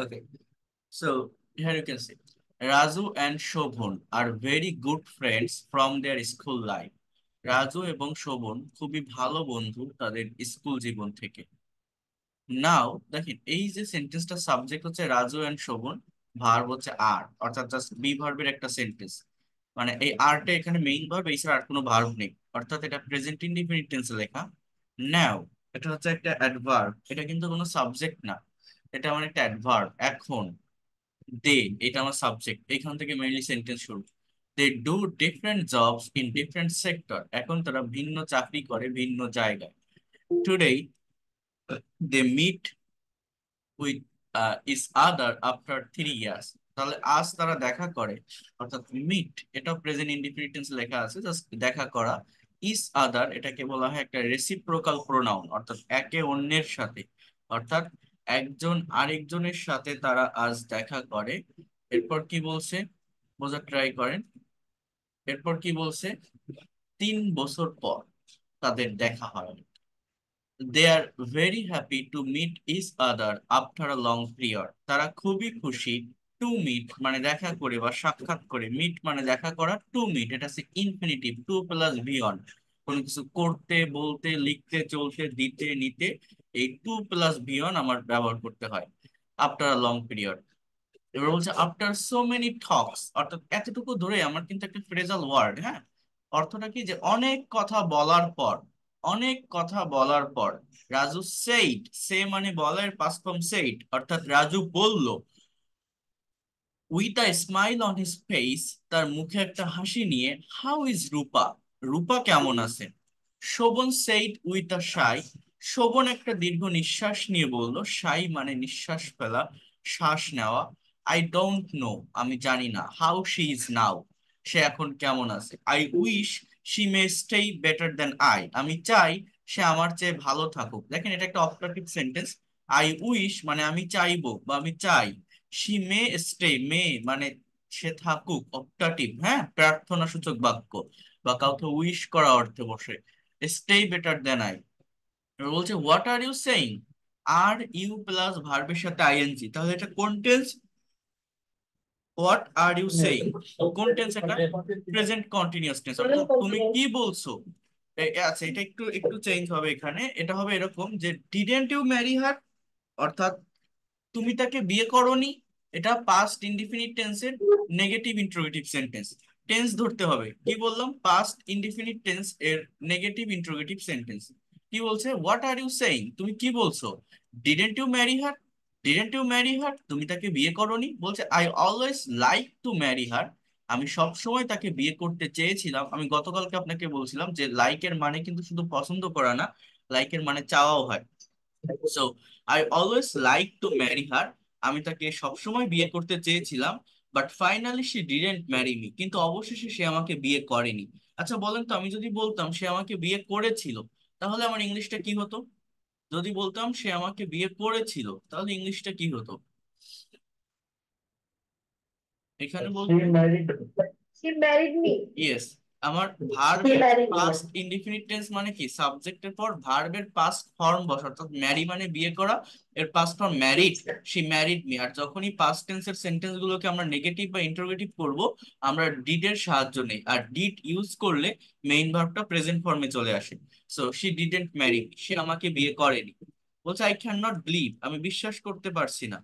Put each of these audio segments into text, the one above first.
Okay, so here you can see Raju and Shobhon are very good friends from their school life. Raju এবং শোভন খুবই ভালো বন্ধু তাদের school জীবন থেকে। নাও দেখেন এই যে সেন্টেন্সটা সাবজেক্ট হচ্ছে রাজু এন্ড শোভন, ভার্ব হচ্ছে আর, অর্থাৎ জাস্ট বি ভার্বের একটা সেন্টেন্স। মানে এই আরটা এখানে মেইন ভার্ব, এছাড়া আর কোনো ভার্ব নেই, অর্থাৎ এটা প্রেজেন্ট ইনডিফিনিট টেন্সে লেখা। নাও এটা হচ্ছে একটা অ্যাডভার্ব, এটা কিন্তু কোনো সাবজেক্ট না, এটা আমার একটা অ্যাডভার্ব। এখন দে, এটা আমার সাবজেক্ট, এখান থেকে মেইনলি সেন্টেন্স শুরু। They do different jobs in different sector, এখন তারা ভিন্ন চাকরি করে ভিন্ন জায়গায়। Today they meet with each other after 3 years, তাহলে আজ তারা দেখা করে, অর্থাৎ মিট এটা প্রেজেন্ট ইনডিফিনিট টেন্স লেখা আছে, জাস্ট দেখা করা। ইস আদার এটাকে বলা হয় একটা রেসিপ্রোকাল প্রোনাউন, অর্থাৎ একে অন্যের সাথে, অর্থাৎ একজন আরেকজনের সাথে তারা আজ দেখা করে। এরপর কি বলছে বোঝার ট্রাই করেন। এরপর কি বলছে, 3 বছর পর তাদের দেখা হয়। They are very happy to meet each other after a long period, তারা খুবই খুশি। টু মিট মানে দেখা করে বা সাক্ষাৎ করে, মিট মানে দেখা করা, টু মিট এটা হচ্ছে infinitive, to plus V one. কোনো কিছু করতে, বলতে, লিখতে, চলতে, দিতে, নিতে এই টু প্লাস ভি অন আমার ব্যবহার করতে হয় আফটার আ লং পিরিয়ড। এবার বলছে আফটার সো মেনি টক্স, অর্থাৎ এতটুকু ধরে আমার কিন্তু একটা ফ্রেজাল ওয়ার্ড, হ্যাঁ। অর্থটা কি, যে অনেক কথা বলার পর, অনেক কথা বলার পর রাজু সেইড, সে মানে বলার পাস্ট ফর্ম সেইড, অর্থাৎ রাজু বলল, with a smile on his face, তার মুখে একটা হাসি নিয়ে, হাউ ইজ রূপা, রূপা কেমন আছে। শোভন সেইড উইথ আ শাই, শোভন একটা দীর্ঘ নিঃশ্বাস নিয়ে বলল, শাই মানে নিঃশ্বাস ফেলা, শ্বাস নেওয়া। আই ডোন্ট নো, আমি জানি না, হাউ শি ইজ নাও, সে এখন কেমন আছে। I wish she may stay better than I, আমি চাই সে আমার চেয়ে ভালো থাকুক। দেখেন এটা একটা অপারেটিভ সেন্টেন্স। আই উইশ মানে আমি চাইবো বা আমি চাই, শি মে স্টে, মে মানে সে থাকুক, অপটাটিভ, হ্যাঁ, প্রার্থনা সূচক বাক্য বা কাউকে উইশ করা অর্থে বসে। Stay better than I. এবার বলছে what are you saying, are you plus ভার্বের সাথে আইএনজি, তাহলে এটা কোন tense? What are you saying কোন টেন্স এটা? প্রেজেন্ট কন্টিনিউয়াস টেন্স, অর্থাৎ তুমি কি বলছো। আচ্ছা, এটা একটু একটু চেঞ্জ হবে এখানে, এটা হবে এরকম যে ডিডেন্ট ইউ ম্যারি হার, অর্থাৎ তুমি তাকে বিয়ে করোনি। এটা পাস্ট ইনডিফিনিট টেন্সের নেগেটিভ ইন্ট্রোগেটিভ সেন্টেন্স। টেন্স ধরতে হবে, কি বললাম, পাস্ট ইনডিফিনিট টেন্স এর নেগেটিভ ইন্ট্রোগেটিভ সেন্টেন্স। কি বলছে, হোয়াট আর ইউ সেইং, তুমি কি বলছো। Didn't you marry her, didn't you marry her, তুমি তাকে বিয়ে করোনি। বলছে I always like to marry her, আমি সব সময় তাকে বিয়ে করতে চেয়েছিলাম। আমি গতকালকে আপনাকে বলছিলাম যে লাইকের মানে কিন্তু শুধু পছন্দ করা না, লাইকের মানে চাওয়াও হয়। So I always like to marry her, আমি তাকে সবসময় বিয়ে করতে চেয়েছিলাম। But finally she didn't marry me, কিন্তু অবশেষে সে আমাকে বিয়ে করেনি। আচ্ছা বলেন তো, আমি যদি বলতাম সে আমাকে বিয়ে করেছিল, তাহলে আমার ইংলিশটা কি হতো? যদি বলতাম সে আমাকে বিয়ে করেছিল, তাহলে ইংলিশটা কি হতো? এখানে She বলতে, married. She married me. Yes, আমার She ভার্বের married me. Past indefinite tense মানে কি, সাবজেক্টের পর ভার্বের পাস্ট ফর্ম বসা, অর্থাৎ ম্যারি মানে বিয়ে করা, এর past form married, she married me. আর যখনই পাস্ট টেন্সের সেন্টেন্স গুলোকে আমরা নেগেটিভ বা ইন্টারোগেটিভ করব, আমরা ডিড এর সাহায্য নেই, আর ডিড ইউজ করলে মেইন ভার্বটা প্রেজেন্ট ফর্মে চলে আসে। সো শি ডিডেন্ট ম্যারি, সে আমাকে বিয়ে করেনি। বলছে আই ক্যান নট বিলিভ, আমি বিশ্বাস করতে পারছি না।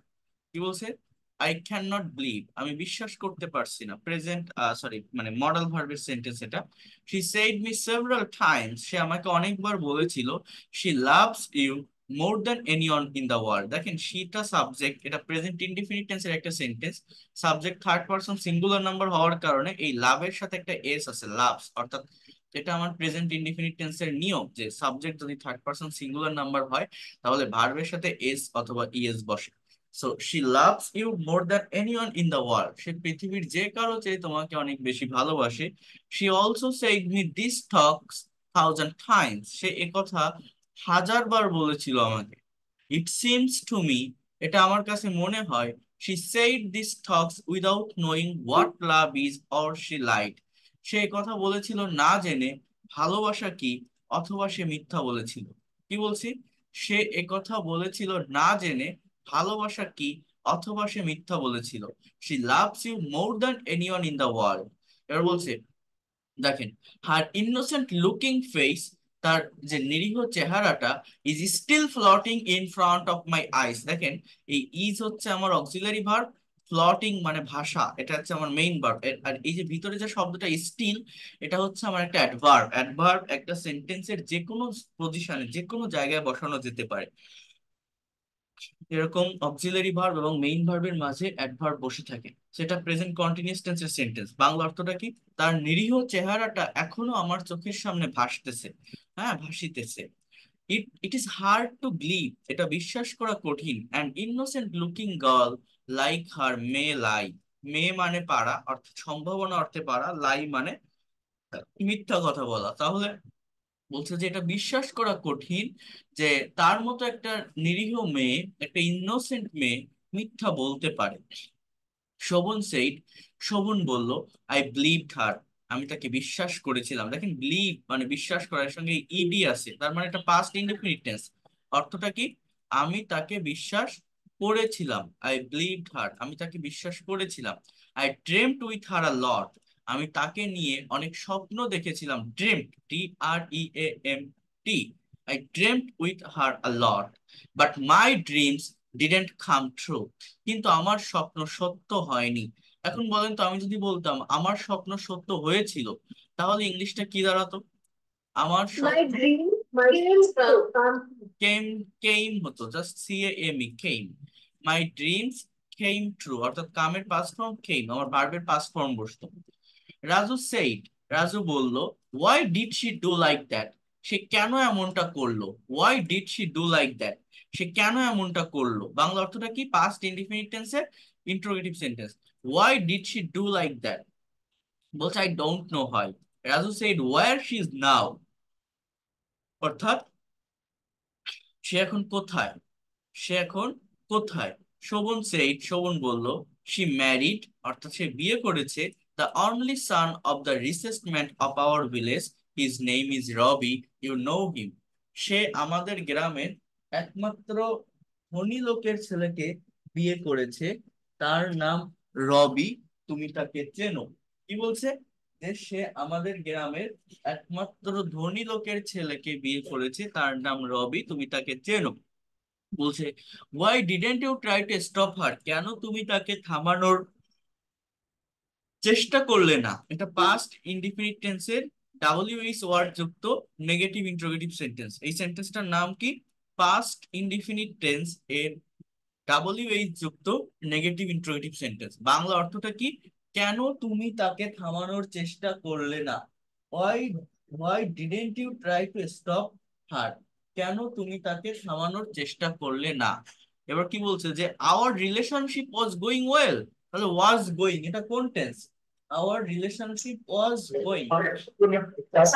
কি বলছে, আই ক্যান নট বিলিভ, আমি বিশ্বাস করতে পারছি না, প্রেজেন্ট সরি মানে মডেল ভার্বের সেন্টেন্স এটা। She said me several times, সে আমাকে অনেকবার বলেছিল, she loves you more than anyone in the world. দেখেন শীটা সাবজেক্ট, এটা প্রেজেন্ট ইনডিফিনিট টেন্সের একটা sentence, subject third person singular number হওয়ার কারণে এই লাভের সাথে একটা এস আছে, লাভস, অর্থাৎ এটা আমার প্রেজেন্ট ইনডিফিনিট টেন্সের নিয়ম যে সাবজেক্ট যদি থার্ড পারসন সিঙ্গুলার নাম্বার হয়, তাহলে ভার্বের সাথে এস অথবা ইএস বসে। So she loves you more than anyone in the world, সে পৃথিবীর যে কারো চেয়ে তোমাকে অনেক বেশি ভালোবাসে। She also said me this talks thousand times, সে একথা 1000 বার বলেছিল আমাকে। ইট সিমস টু মি, এটা আমার কাছে মনে হয়, she said this talks without knowing what love is or she lied, সে এ কথা বলেছিল না জেনে ভালোবাসা কি, অথবা সে মিথ্যা বলেছিল। কি বলছি, সে একথা বলেছিল না জেনে ভালোবাসা কি অথবা সে মিথ্যা বলেছিল। She loves you more than anyone in the world. এবার বলছে, দেখেন, হার ইনোসেন্ট লুকিং ফেস, তার যে নিরীহ চেহারাটা, is still floating in front of my eyes. দেখেন, এই ইজ হচ্ছে আমার অক্সিলারি ভার্ব, ফ্লটিং মানে ভাষা, এটা হচ্ছে আমার মেইন ভার্ব। আর এই যে ভিতরে যে শব্দটা স্টিল, এটা হচ্ছে আমার একটা অ্যাডভার্ব। অ্যাডভার্ব একটা সেন্টেন্সের যে কোনো পজিশনে, যে কোনো জায়গায় বসানো যেতে পারে। এরকম অক্সিলারি ভার্ব এবং মেইন ভার্বের মাঝে অ্যাডভার্ব বসে থাকে, সেটা প্রেজেন্ট কন্টিনিউয়াস টেন্সের সেন্টেন্স। বাংলা অর্থটা কি? তার নিরীহ চেহারাটা এখনো আমার চোখের সামনে ভাসতেছে, হ্যাঁ ভাসিতেছে। It is hard to believe, এটা বিশ্বাস করা কঠিন। And innocent looking girl like her may lie. May মানে পারা, অর্থাৎ সম্ভাবনা অর্থে পারা, লাই মানে মিথ্যা কথা বলা। তাহলে বলছে যে এটা বিশ্বাস করা কঠিন যে তার মতো একটা নিরীহ মেয়ে, একটা ইনোসেন্ট মেয়ে মিথ্যা বলতে পারে। শোভন সেইড, শোভন বলল, আই বিলিভড হার, আমি তাকে বিশ্বাস করেছিলাম। দেখেন, বিলিভ মানে বিশ্বাস করার সঙ্গে ইডি আছে, তার মানে এটা পাস্ট ইনডেফিনিট টেন্স। অর্থটা কি? আমি তাকে বিশ্বাস করেছিলাম। আই বিলিভড হার, আমি তাকে বিশ্বাস করেছিলাম। I dreamed with her a lot, আমি তাকে নিয়ে অনেক স্বপ্ন দেখেছিলাম। Dreamed, DREAMT, I dreamed with her a lot, but my dreams didn't come true, কিন্তু আমার স্বপ্ন সত্য হয়নি। এখন বলেন তো, আমি যদি বলতাম আমার স্বপ্ন সত্য হয়েছিল, তাহলে ইংলিশটা কি দাঁড়াতো? আমার My স্বপ্ন dream came true. কেম, কেম হতো, জাস্ট CAME, কেম। মাই ড্রিমস কেম ট্রু, অর্থাৎ কামের পাস্ট ফর্ম কেম, আমার ভার্বের পাস্ট ফর্ম বসতো। রাজু সেইড, রাজু বলল, why did she do like that, সে কেন এমনটা করলো। Why did she do like that, সে কেন এমনটা করলো। বাংলা অর্থটা কি? পাস্ট ইনডিফিনিট টেন্সের interrogative sentence. Why did she do like that, বলছে I don't know why. Raju said where she is now, অর্থাৎ সে এখন কোথায়, সে এখন কোথায়। শোভন সেইড, শোভন বলল, শি ম্যারিড, অর্থাৎ সে বিয়ে করেছে, the only son of the richest man of our village, his name is Ravi, you know him. সে আমাদের গ্রামের একমাত্র ধনী লোকের ছেলেকে বিয়ে করেছে, তার নাম রবি, তুমি তাকে চেনো। কি বলছে? যে সে আমাদের গ্রামের একমাত্র ধনী লোকের ছেলেকে বিয়ে করেছে, তার নাম রবি, তুমি তাকে চেনো। বলছে, why didn't you try to stop her, কেন তুমি তাকে থামানোর চেষ্টা করলে না। এটা পাস্ট ইনডিফিনিট টেন্সের WH ওয়ার্ড যুক্ত নেগেটিভ ইন্টারোগেটিভ সেন্টেন্স। এই সেন্টেন্সটার নাম কি? পাস্ট ইনডিফিনিট টেন্স এর WH যুক্ত নেগেটিভ ইন্টারোগেটিভ সেন্টেন্স। বাংলা অর্থটা কি? কেন তুমি তাকে থামানোর চেষ্টা করলে না। Why, why didn't you try to stop her, কেন তুমি তাকে থামানোর চেষ্টা করলে না। এবার কি বলছে? যে our relationship was going well. তাহলে ওয়াজ গোয়িং এটা কোন tense? Our relationship was going, past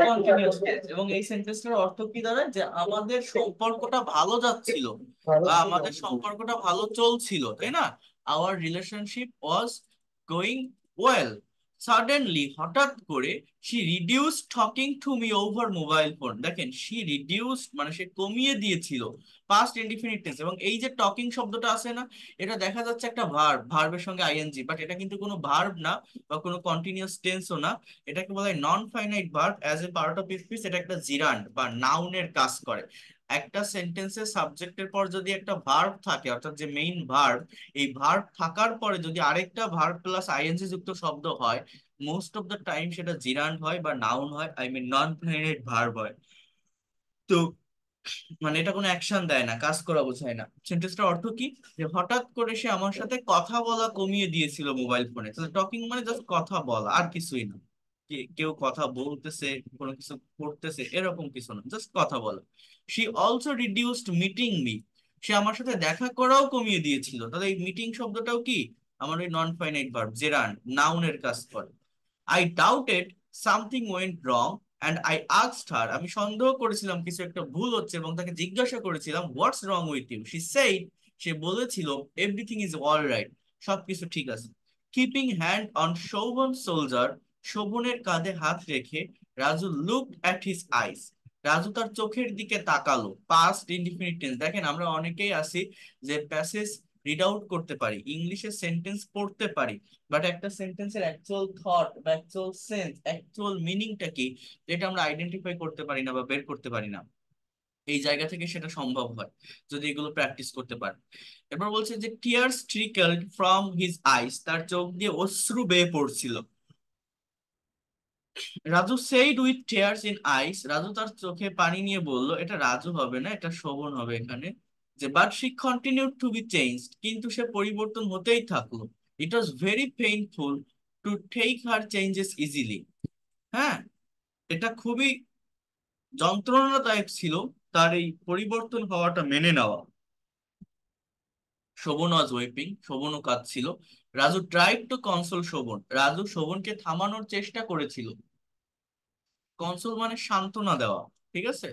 continuous tense. এবং এই সেন্টেন্সটার অর্থ কি দাঁড়ায়? যে আমাদের সম্পর্কটা ভালো যাচ্ছিল বা আমাদের সম্পর্কটা ভালো চলছিল, তাই না? Our relationship was going well. Suddenly, হঠাৎ করে, she reduce talking to me over mobile phone. দেখেন, শি রিডিউস মানে সে কমিয়ে দিয়েছিল, পাস্ট ইনডিফিনিট টেন্স। এবং এই যে টকিং শব্দটা আছে না, এটা দেখা যাচ্ছে একটা ভার্ব, ভার্বের সঙ্গে আইএনজি, বাট এটা কিন্তু কোনো ভার্ব না বা কোনো কন্টিনিউয়াস টেন্সও না। এটাকে বলা হয় নন finite verb. As a part of speech এটা একটা জিরান্ড বা নাউনের কাজ করে। একটা সেন্টেন্সের সাবজেক্টের পর যদি একটা ভার্ব থাকে, অর্থাৎ যে মেইন ভার্ব, এই ভার্ব থাকার পরে যদি আরেকটা ভার্ব প্লাস আইএনজি যুক্ত শব্দ হয়, মোস্ট অফ দ্য টাইম সেটা জিরান্ড হয় বা নাউন হয়, I mean non finite verb হয়। তো মানে এটা কোনো অ্যাকশন দেয় না, কাজ করা বোঝায় না। সেন্টেন্সটার অর্থ কি? যে হঠাৎ করে সে আমার সাথে কথা বলা কমিয়ে দিয়েছিল মোবাইল ফোনে। তাহলে টকিং মানে জাস্ট কথা বলা, আর কিছুই না। কেউ কথা বলতেছে, কোনো কিছু করতেছে, এরকম কিছু না, জাস্ট কথা বলা। She also reduced meeting me, সে আমার সাথে দেখা করাও কমিয়ে দিয়েছিল। তাহলে এই মিটিং শব্দটাও কি? আমার ওই নন ফাইনাইট ভার্ব, জেরান্ড, নাউনের কাজ করে। I doubted something went wrong and I asked her, আমি সন্দেহ করেছিলাম কিছু একটা ভুল হচ্ছে এবং তাকে জিজ্ঞাসা করেছিলাম, what's wrong with you. She said, সে বলেছিল, এভরিথিং ইজ অল রাইট, সবকিছু ঠিক আছে। Keeping hand on Shovan shoulder, শোভনের কাঁধে হাত রেখে, Raju looked at his eyes, Raju তার চোখের দিকে তাকালো। Past indefinite tense. দেখেন, আমরা অনেকেই আছি যে প্যাসেজ রিড আউট করতে পারি, ইংলিশে সেন্টেন্স পড়তে পারি, বাট একটা সেন্টেন্সের অ্যাকচুয়াল থট বা অ্যাকচুয়াল সেন্স, অ্যাকচুয়াল মিনিংটা কি, এটা আমরা আইডেন্টিফাই করতে পারি না বা বের করতে পারি না। এই জায়গা থেকে সেটা সম্ভব হয় যদি এগুলো প্র্যাকটিস করতে পারে। এরপর বলছে যে tears trickled from his eyes, তার চোখ দিয়ে অশ্রু বেয়ে পড়ছিল। Raju said with tears in eyes, Raju তার চোখে পানি নিয়ে বলল, এটা রাজু হবে না, এটা শোভন হবে এখানে, যে but she continued to be changed, কিন্তু সে পরিবর্তন হতেই থাকলো। It was very painful to take her changes easily. হ্যাঁ, এটা খুবই যন্ত্রণাদায়ক ছিল তার এই পরিবর্তন হওয়াটা মেনে নেওয়া। শোভন ওয়াজ ওয়েপিং, শোভনও কাঁদছিল। Raju tried to console Shovan, Raju শোভনকে থামানোর চেষ্টা করেছিল। কনসোল মানে সান্ত্বনা দেওয়া, ঠিক আছে।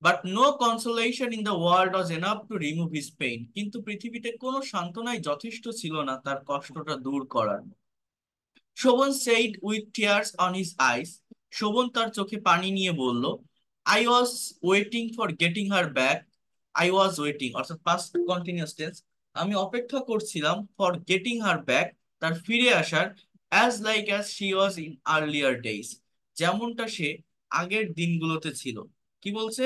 But no consolation in the world was enough to remove his pain, কিন্তু পৃথিবীতে কোনো সান্ত্বনাই যথেষ্ট ছিল না তার কষ্টটা দূর করার। Shovon said with tears on his eyes, Shovon তার চোখে পানি নিয়ে বলল, I was waiting for getting her back. I was waiting অর্থাৎ পাস্ট কন্টিনিউয়াস টেন্স, আমি অপেক্ষা করছিলাম ফর গেটিং হার ব্যাক, তার ফিরে আসার, as like as she was in earlier days, যেমনটা সে আগের দিনগুলোতে ছিল। কি বলছে?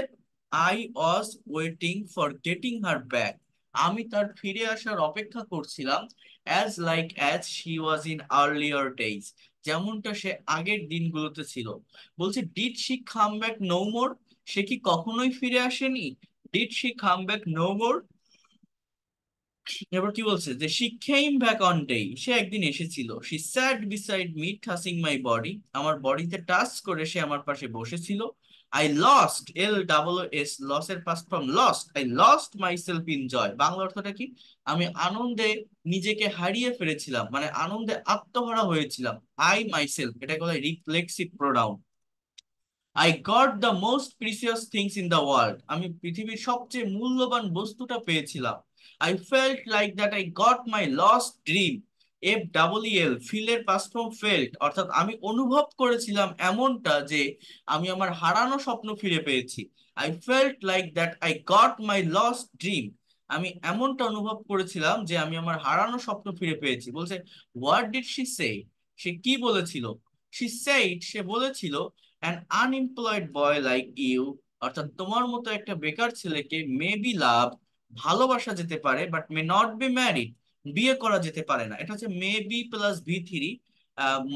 I was waiting for getting her back, আমি তার ফিরে আসার অপেক্ষা করছিলাম, as like as she was in earlier days, যেমনটা সে আগের দিনগুলোতে ছিল। বলছে did she come back no more, সে কি কখনোই ফিরে আসেনি? Did she come back no more. এবার কি বলছে যে she came back on day, সে একদিন এসেছিল। She sat beside me touching my body, আমার বডিতে টাচ করে সে আমার পাশে বসেছিল। I lost, L double S, লসের past form lost, I lost my self in joy, Bangla অর্থটা কি? আমি আনন্দে নিজেকে হারিয়ে ফেলেছিলাম, মানে আনন্দে আত্মহারা হয়েছিলাম। আই মাইসেলফ, এটাকে বলে reflexive pronoun. I got the most precious things in the world, আমি পৃথিবীর সবচেয়ে মূল্যবান বস্তুটা পেয়েছিলাম। I felt like that I got my lost dream, F double L, ফিলের পাস্ট ফর্ম ফেল্ট, অর্থাৎ আমি অনুভব করেছিলাম এমনটা যে আমি আমার হারানো স্বপ্ন ফিরে পেয়েছি। I felt like that I got my lost dream, আমি এমনটা অনুভব করেছিলাম যে আমি আমার হারানো স্বপ্ন ফিরে পেয়েছি। বলছে হোয়াট ডিড শি সে, সে কি বলেছিল? শি সেইড, সে বলেছিল, an unemployed boy like you, অর্থাৎ তোমার মতো একটা বেকার ছেলেকে মে বি লাভ, ভালোবাসা যেতে পারে, but may not be married, বিয়ে করা যেতে পারে না। এটা হচ্ছে may be plus V three,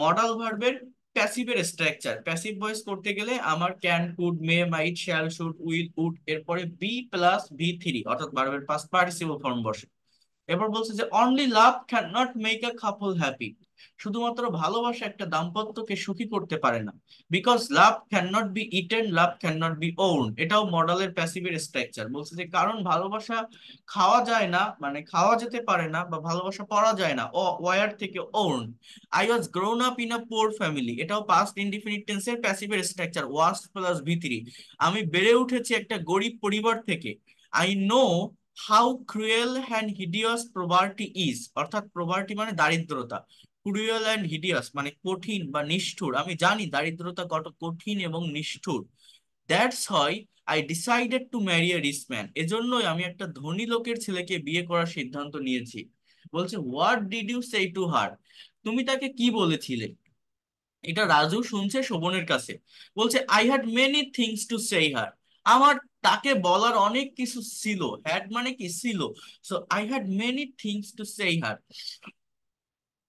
modal ভার্বের প্যাসিভের স্ট্রাকচার। প্যাসিভ ভয়েস করতে গেলে আমার can, could, may, might, shall, should, will, would, এরপরে বি প্লাস ভি থ্রি অর্থাৎ ভার্বের পাস্ট পার্টিসিপল ফর্ম বসে। এরপর বলছে যে only love can not make a couple happy, শুধুমাত্র ভালোবাসা একটা দাম্পত্যকে সুখী করতে পারে না। Because love can not be eaten, love can not be own, এটাও মডেলের প্যাসিভের স্ট্রাকচার। বলছে যে কারণ ভালোবাসা খাওয়া যায় না, মানে খাওয়া যেতে পারে না, বা ভালোবাসা পড়া যায় না, ও ওয়ার থেকে ওন। I was grown up in a poor family, এটাও পাস্ট ইনডিফিনিট টেন্সের প্যাসিভের structure, was plus V three. আমি বেড়ে উঠেছি একটা গরিব পরিবার থেকে। I know how cruel and hideous poverty is, অর্থাৎ প্রভার্টি মানে দারিদ্রতা, ক্রুয়েল অ্যান্ড হিডিয়াস মানে কঠিন বা নিষ্ঠুর, আমি জানি দারিদ্রতা কত কঠিন এবং নিষ্ঠুর। That's why I decided to marry a rich man, এজন্যই আমি একটা ধনী লোকের ছেলেকে বিয়ে করার সিদ্ধান্ত নিয়েছি। বলছে what did you say to her, তুমি তাকে কি বলেছিলে? এটা রাজু শুনছে শোভনের কাছে। বলছে I had many things to say her, আমার তাকে বলার অনেক কিছু ছিল। হ্যাড মানে কি? ছিল। So I had many things to say her,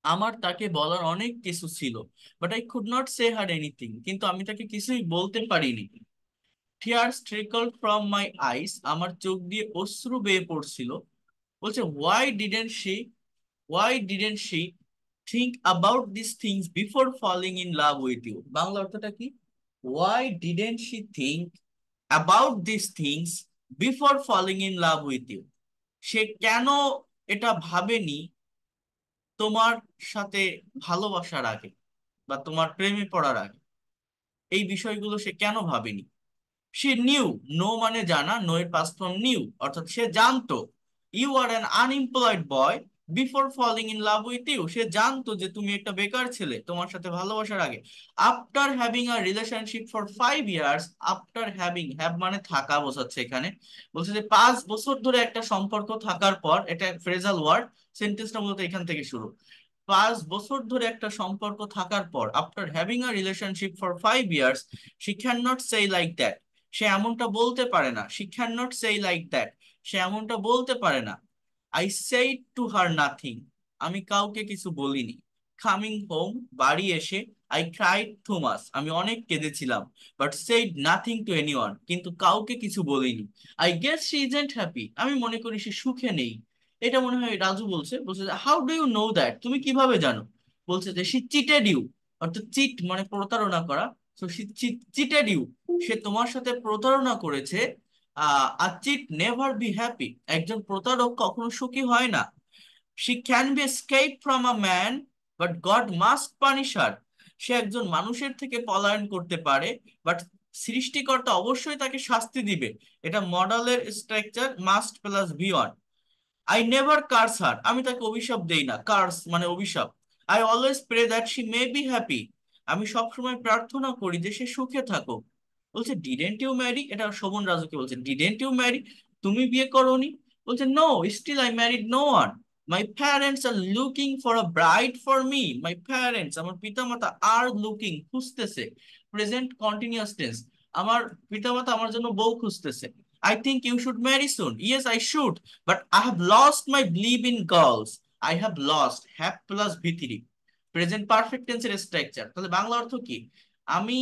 আমার তাকে বলার অনেক কিছু ছিল। But I could not say her anything, কিন্তু আমি তাকে কিছুই বলতে পারিনি। টিয়ার্স ট্রিকলড ফ্রম মাই আইস, আমার চোখ দিয়ে অশ্রু বেয়ে পড়ছিল। বলছে why didn't she think about this things before falling in love with you, Bangla অর্থটা কি? Why didn't she think about this things before falling in love with you, সে কেন এটা ভাবেনি তোমার সাথে ভালোবাসার আগে বা তোমার প্রেমে পড়ার আগে, এই বিষয়গুলো সে কেন ভাবেনি? সে নিউ, নো মানে জানা, নো এর পাস্ট ফর্ম নিউ, অর্থাৎ সে জানতো। You are an unemployed boy, before falling in love with you, সে জানতো যে তুমি একটা বেকার ছেলে তোমার সাথে ভালোবাসার আগে। After having a relationship for 5 years, after having, have মানে থাকা বোঝাচ্ছে এখানে। বলছে যে 5 বছর ধরে একটা সম্পর্ক থাকার পর, এটা ফ্রেজাল ওয়ার্ড, সেন্টেন্সটা মূলত এখান থেকে শুরু। 5 বছর ধরে একটা সম্পর্ক থাকার পর, after having a relationship for 5 years, she can not say like that, সে এমনটা বলতে পারে না। She can not say like that, সে এমনটা বলতে পারে না। I said to her nothing, আমি কাউকে কিছু বলিনি। কামিং হোম, বাড়ি এসে, আই ক্রাইড টু মাচ, আমি অনেক কেঁদেছিলাম। But said nothing to anyone, কিন্তু কাউকে কিছু বলিনি। I guess she isn't happy, আমি মনে করি সে সুখে নেই। এটা মনে হয় রাজু বলছে। বলছে how do you know that, তুমি কিভাবে জানো? বলছে যে শি চিটেড ইউ, অর্থাৎ চিট মানে প্রতারণা করা। তো শি চিটেড ইউ, সে তোমার সাথে প্রতারণা করেছে। A cheat never be happy, একজন প্রতারক কখনো সুখী হয় না। She can be escape from a man, but God must punish her, সে একজন মানুষের থেকে পলায়ন করতে পারে, বাট সৃষ্টিকর্তা অবশ্যই তাকে শাস্তি দিবে। এটা মডেলের structure, must plus be on. I never curse her, আমি তাকে অভিশাপ দেই না, কার্স মানে অভিশাপ। I always pray that she may be happy, আমি সবসময় প্রার্থনা করি যে সে সুখে থাকুক। বলছে ডিডেন্ট ইউ ম্যারি, এটা শোভন রাজুকে বলছে, ডিডেন্ট ইউ ম্যারি, তুমি বিয়ে করোনি? বলছে no, still I married no one. My parents are looking for a bride for me, my parents, আমার পিতামাতা আর লুকিং, খুঁজতেছে, প্রেজেন্ট কন্টিনিউয়াস টেন্স, আমার পিতামাতা আমার জন্য বউ খুঁজতেছে। I think you should marry soon. Yes, I should. But I have lost my belief in girls. I have lost. Have plus ভিত্তি। প্রেজেন্ট পারফেক্ট টেন্সের স্ট্রাকচার, তাহলে বাংলা অর্থ কি? আমি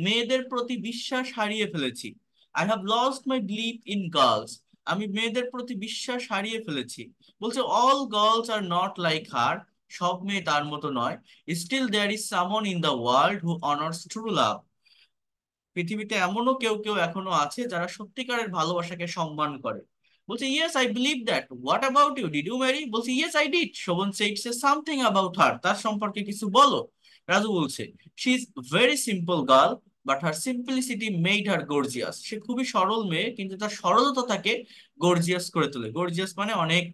মেয়েদের প্রতি বিশ্বাস হারিয়ে ফেলেছি। I have lost my believe in girls, আমি মেয়েদের প্রতি বিশ্বাস হারিয়ে ফেলেছি। বলছে all girls are not like her, সব মেয়ে তার মতো নয়। স্টিল দেয়ার ইজ সামন in the world who honours true love, পৃথিবীতে এমনও কেউ কেউ এখনো আছে যারা সত্যিকারের ভালোবাসাকে সম্মান করে। বলছে yes I believe that, what about you, did you marry? বলছে yes I did. Shovan said say something about her, তার সম্পর্কে কিছু বলো। রাজু বলছে she is very simple girl, but her simplicity made her gorgeous, সে খুবই সরল মেয়ে কিন্তু তার সরলতা তাকে গর্জিয়াস করে তোলে। গর্জিয়াস মানে অনেক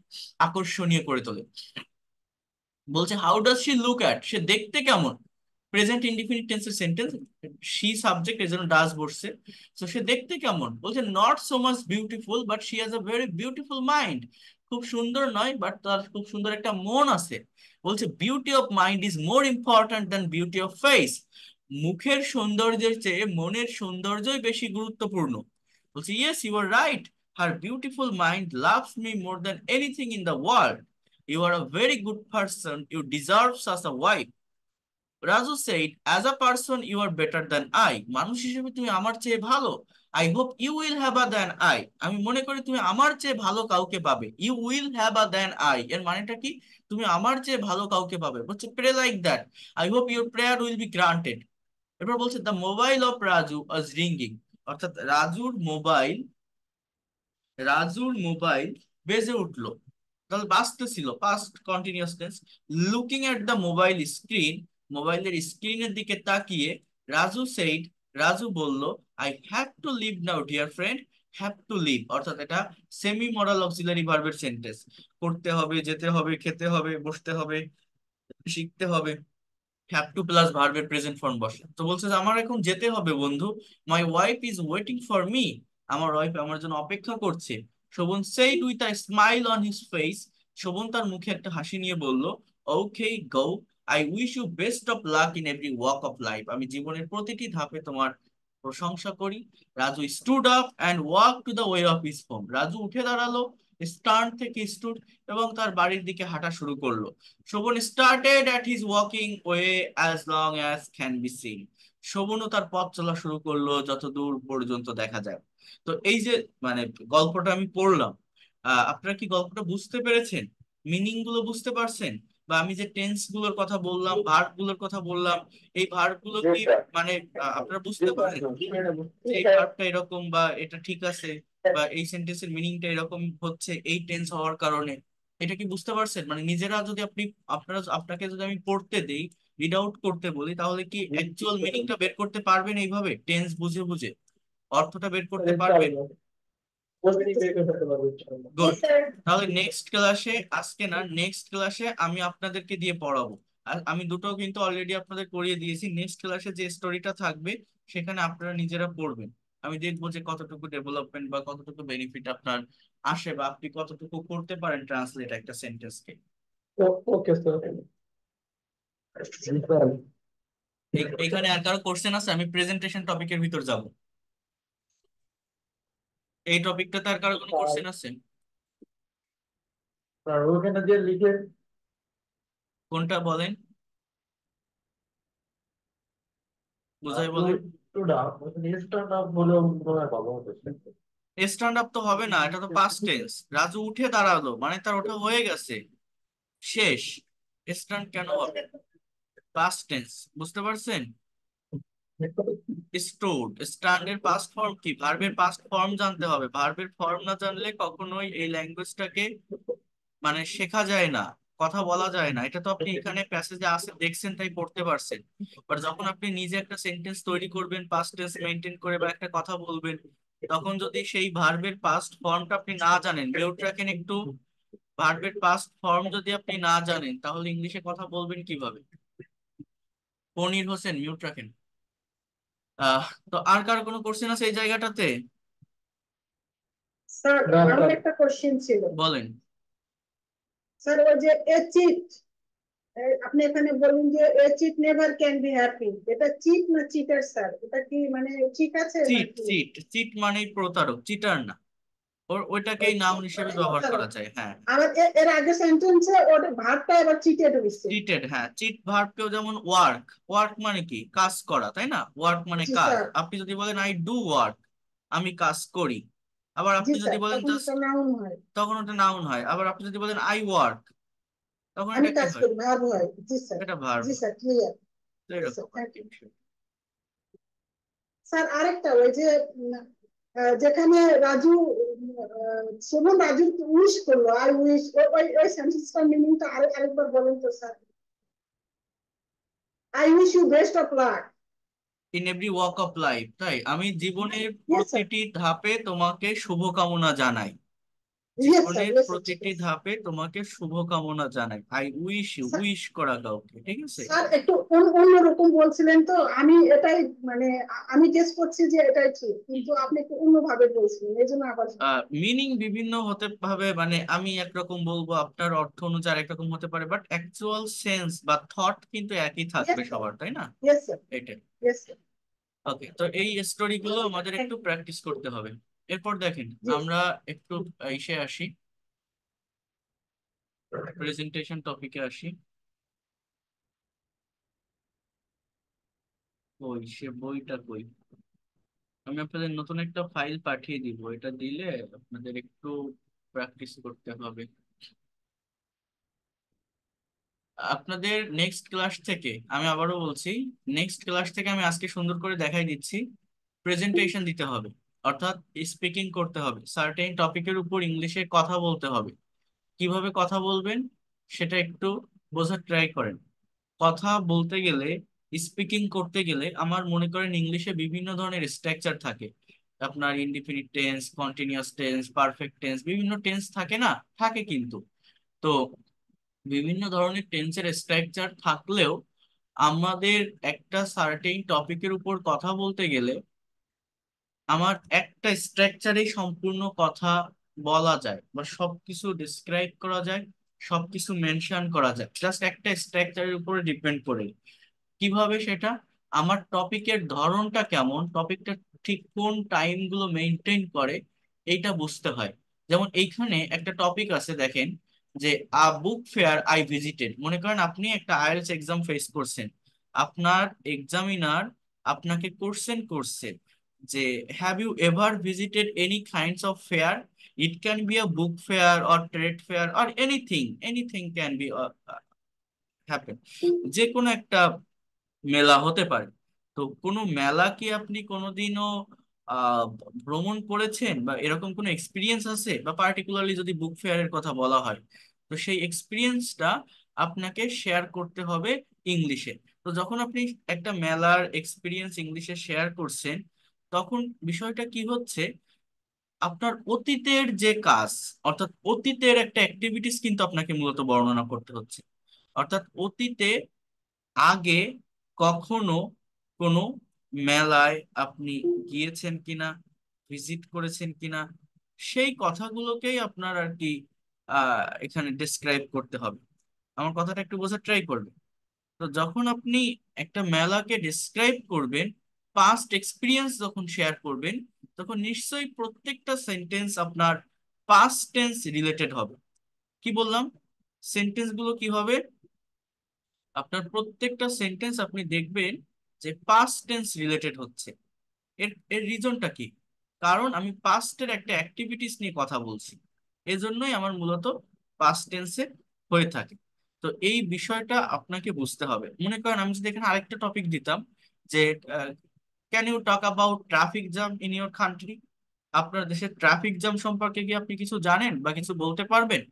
আকর্ষণীয় করে তোলে। বলছে how does she look at, সে দেখতে কেমন? প্রেজেন্ট ইনডিফিনিট টেন্সের সেন্টেন্স, শি সাবজেক্ট, এর জন্য ডাজ বসছে। তো সে দেখতে কেমন? বলছে not so much beautiful, but she has a very beautiful mind, খুব সুন্দর নয় বাট তার খুব সুন্দর একটা মন আছে। বলছে beauty of mind is more important than beauty of face, মুখের সৌন্দর্যের চেয়ে মনের সৌন্দর্যই বেশি গুরুত্বপূর্ণ। বলছে yes you are right, her beautiful mind loves me more than anything in the world. You are a very good person, you deserve such a wife. Raju said as a person you are better than I, মানুষ হিসেবে তুমি আমার চেয়ে ভালো। I hope you will have a than I, আমি মনে করি তুমি আমার চেয়ে ভালো কাউকে পাবে। You will have a than I এর মানেটা কি? তুমি আমার চেয়ে ভালো কাউকে পাবে। বলছে pray like that, I hope your prayer will be granted. এরপর বলছে the mobile of Raju was ringing, অর্থাৎ রাজুর মোবাইল বেজে উঠলো, তাহলে বাজতেছিল, past continuous tense. Looking at the mobile screen, মোবাইলের স্ক্রিনের দিকে তাকিয়ে, রাজু সেইড, রাজু বলল, I have to leave now dear friend. Have to leave অর্থাৎ এটা সেমি মডাল অক্সিলারি ভার্বের সেন্টেন্স, করতে হবে, যেতে হবে, খেতে হবে, বসতে হবে, শিখতে হবে। হ্যাভ টু প্লাস ভার্বের প্রেজেন্ট ফর্ম বসে। তো বলছে যে আমার এখন যেতে হবে বন্ধু। My wife is waiting for me, আমার ওয়াইফ আমার জন্য অপেক্ষা করছে। Shovan said with a smile on his face, Shovan তার মুখে একটা হাসি নিয়ে বলল, okay go, I wish you best of luck in every walk of life, আমি জীবনের প্রতিটি ধাপে তোমার প্রশংসা করি। Raju stood up and walk to the way of his home, Raju উঠে দাঁড়ালো, স্টার্ন থেকে স্টুড, এবং তার বাড়ির দিকে হাঁটা শুরু করলো। Shovan started at his walking way as long as can be seen, শোভনও তার পথ চলা শুরু করলো যত দূর পর্যন্ত দেখা যায়। তো এই যে মানে গল্পটা আমি পড়লাম, আপনারা কি গল্পটা বুঝতে পেরেছেন? মিনিং গুলো বুঝতে পারছেন? বা আমি যে টেন্স গুলোর কথা বললাম, ভার্ব গুলোর কথা বললাম, এই ভার্ব গুলো কি মানে আপনারা বুঝতে পারেন যে এই ভার্বটা এরকম বা এটা ঠিক আছে, বা এই সেন্টেন্সের মিনিংটা এরকম হচ্ছে এই টেন্স হওয়ার কারণে? এটা কি বুঝতে পারছেন? মানে নিজেরা যদি আপনাকে যদি আমি পড়তে দেই, রিড আউট করতে বলি, তাহলে কি অ্যাকচুয়াল মিনিংটা বের করতে পারবেন এইভাবে টেন্স বুঝে বুঝে? অর্থটা বের করতে পারবেন? গুড। Yes, sir. তাহলে নেক্সট ক্লাসে, আজকে না, নেক্সট ক্লাসে আমি আপনাদেরকে দিয়ে পড়াবো। আর আমি দুটো কিন্তু অলরেডি আপনাদের করিয়ে দিয়েছি। নেক্সট ক্লাসে যে স্টোরিটা থাকবে সেখানে আপনারা নিজেরা পড়বেন। আমি দেখবো যে কতটুকু ডেভেলপমেন্ট বা কতটুকু বেনিফিট আপনার আসে, বা আপনি কতটুকু করতে পারেন ট্রান্সলেট একটা সেন্টেন্সকে। Okay sir. এখানে আর কারো কোশ্চেন আছে? আমি প্রেজেন্টেশন টপিকের ভিতর যাব। এই টপিকটাতে আর কারো কোনো কোশ্চেন আছে? স্যার ওখানে যে লিখে কোনটা বলেন, বুঝাই বলেন। স্টার্ট আপ বলে মনে হয় ভালো হতো স্যার। স্ট্যান্ড আপ তো হবে না, এটা তো পাস্ট টেন্স। রাজু উঠে দাঁড়ালো মানে তার ওঠা হয়ে গেছে, শেষ। স্ট্যান্ড কেন হবে? পাস্ট টেন্স, বুঝতে পারছেন? স্টোরড, স্ট্যান্ডের পাস্ট ফর্ম কি? ভার্বের পাস্ট ফর্ম জানতে হবে। ভার্বের ফর্ম না জানলে কখনোই এই ল্যাঙ্গুয়েজটাকে মানে শেখা যায় না, কথা বলা যায় না। এটা তো আপনি এখানে প্যাসেজে আছে দেখছেন তাই পড়তে পারছেন। বাট যখন আপনি নিজে একটা সেন্টেন্স তৈরি করবেন পাস্ট টেন্স মেনটেন করে বা একটা কথা বলবেন, তখন যদি সেই ভার্বের পাস্ট ফর্মটা আপনি না জানেন, মিউট রাখেন একটু, ভার্বের পাস্ট ফর্ম যদি আপনি না জানেন তাহলে ইংলিশে কথা বলবেন কিভাবে? পনির হোসেন, মিউট রাখেন। তো আর কার কোনো কোশ্চেন আছে এই জায়গাটাতে? স্যার আমার একটা কোশ্চেন ছিল। বলেন। স্যার ওই যে এ চিট, আপনি এখানে বলেন যে a cheat never can be happy, এটা চিট না চিটার স্যার? এটা কি মানে ঠিক আছে চিট, নাকি? চিট, চিট মানেই প্রতারক, চিটার না। ওইটাকেই নাউন হিসেবে ব্যবহার করা যায়, হ্যাঁ। আর এর আগে সেন্টেন্সে ওটা ভার্বটা এবার চিটেড হইছে। চিটেড, হ্যাঁ। চিট ভার্বকেও যেমন ওয়ার্ক, ওয়ার্ক মানে কি? কাজ করা, তাই না? ওয়ার্ক মানে জি কাজ। স্যার। আপনি যদি বলেন আই ডু ওয়ার্ক, আমি কাজ করি। আবার জি আপনি যদি স্যার, বলেন তখন জাস্ট, এটা নাউন হয়। তখন ওটা নাউন হয়। আবার আপনি যদি বলেন আই ওয়ার্ক, তখন আমি এটা কি কাজ হয়? করি, ভার্ব হয়। জি স্যার। এটা ভার্ব জি হয়। Sir, clear. তো জি স্যার, এরকম আর থ্যাংক কি ইউ। বিষয়। স্যার আরেকটা ওই যে যেখানে রাজু সুমন রাজু উইশ করলো, আই উইশ, ওই ওই সেন্টেন্সটার মিনিংটা আরেকবার বলেন তো sir. I wish you best of luck. In every walk of life, তাই আমি জীবনের ইয়েস স্যার। প্রতিটি ধাপে তোমাকে শুভকামনা জানাই। ইয়েস স্যার, জীবনের ইয়েস স্যার, ঠিক প্রতিটি আছে। ধাপে তোমাকে শুভকামনা জানাই, আই উইশ ইউ, উইশ করা কাউকে, ঠিক আছে। স্যার একটু অন্যরকম বলছিলেন তো, আমি এটাই মানে আমি গেস করছি যে এটাই ঠিক, কিন্তু আপনি একটু অন্যভাবে বলছিলেন, এই জন্য আবার। মিনিং বিভিন্ন হতে হবে, মানে আমি একরকম বলবো, আপনার অর্থ অনুযায়ী একরকম হতে পারে, বাট অ্যাকচুয়াল সেন্স বা থট কিন্তু একই ইয়েস থাকবে স্যার। সবার, তাই না? Yes sir. এটাই। Yes sir. ওকে, তো এই স্টোরি গুলো আমাদের একটু প্র্যাকটিস করতে হবে। এরপর দেখেন, জি। আমরা একটু ইসে আসি, প্রেজেন্টেশন টপিকে আসি। ওই সে বইটা কই? আমি আপনাদের নতুন একটা ফাইল পাঠিয়ে দিব, এটা দিলে আপনাদের একটু প্র্যাকটিস করতে হবে। আপনাদের নেক্সট ক্লাস থেকে, আমি আবারও বলছি, নেক্সট ক্লাস থেকে আমি আজকে সুন্দর করে দেখাই দিচ্ছি, প্রেজেন্টেশন দিতে হবে। অর্থাৎ স্পিকিং করতে হবে, সার্টেন টপিকের উপর ইংলিশে কথা বলতে হবে। কিভাবে কথা বলবেন সেটা একটু বোঝার ট্রাই করেন। কথা বলতে গেলে, স্পিকিং করতে গেলে আমার মনে করেন ইংলিশে বিভিন্ন ধরনের স্ট্রাকচার থাকে। আপনার indefinite tense, continuous tense, perfect tense, বিভিন্ন টেন্স থাকে না? থাকে কিন্তু। তো বিভিন্ন ধরনের টেন্সের স্ট্রাকচার থাকলেও আমাদের একটা সার্টেইন টপিকের উপর কথা বলতে গেলে আমার একটা স্ট্রাকচারেই সম্পূর্ণ কথা বলা যায় বা সবকিছু ডিসক্রাইব করা যায়, সবকিছু মেনশন করা যায় জাস্ট একটা স্ট্রাকচারের উপরে ডিপেন্ড করে। কিভাবে সেটা? আমার টপিকের ধরনটা কেমন, টপিকটা ঠিক কোন টাইম গুলো মেনটেন করে, এইটা বুঝতে হয়। যেমন এইখানে একটা টপিক আছে, দেখেন, যে আ বুক ফেয়ার আই ভিজিটেড। মনে করেন আপনি একটা আইএলটিএস এক্সাম ফেস করছেন, আপনার এক্সামিনার আপনাকে কোশ্চেন করছে যে have you ever visited any kinds of fair, it can be a book fair or trade fair or anything, anything can be happen, যে কোনো একটা মেলা হতে পারে। তো কোনো মেলা কি আপনি কোনোদিনও আহ ভ্রমণ করেছেন বা এরকম কোনো এক্সপিরিয়েন্স আছে? বা পার্টিকুলারলি যদি বুক ফেয়ারের কথা বলা হয়, তো সেই এক্সপিরিয়েন্সটা আপনাকে শেয়ার করতে হবে ইংলিশে। তো যখন আপনি একটা মেলার এক্সপিরিয়েন্স ইংলিশে শেয়ার করছেন, তখন বিষয়টা কি হচ্ছে, আপনার অতীতের যে কাজ, অর্থাৎ অতীতের একটা অ্যাক্টিভিটিস কিন্তু আপনাকে মূলত বর্ণনা করতে হচ্ছে। অর্থাৎ অতীতে আগে কখনো কোনো মেলায় আপনি গিয়েছেন কিনা, ভিজিট করেছেন কিনা, সেই কথাগুলোকেই আপনার আর কি এখানে ডিসক্রাইব করতে হবে। আমার কথাটা একটু বোঝার ট্রাই করবেন। তো যখন আপনি একটা মেলাকে ডিসক্রাইব করবেন, পাস্ট এক্সপিরিয়েন্স যখন শেয়ার করবেন, তখন নিশ্চয়ই প্রত্যেকটা সেন্টেন্স আপনার পাস্ট টেন্স রিলেটেড হবে। কি বললাম? সেন্টেন্স গুলো কি হবে? আপনার প্রত্যেকটা সেন্টেন্স আপনি দেখবেন যে পাস্ট টেন্স রিলেটেড হচ্ছে। এর এর রিজনটা কি? কারণ আমি পাস্টের একটা অ্যাক্টিভিটিস নিয়ে কথা বলছি, এজন্যই আমার মূলত পাস্ট টেন্সে হয়ে থাকে। তো এই বিষয়টা আপনাকে বুঝতে হবে। মনে করেন আমি যদি এখানে আরেকটা টপিক দিতাম যে can you talk about traffic jam in your country, আপনার দেশের ট্রাফিক জ্যাম সম্পর্কে কি আপনি কিছু জানেন বা কিছু বলতে পারবেন?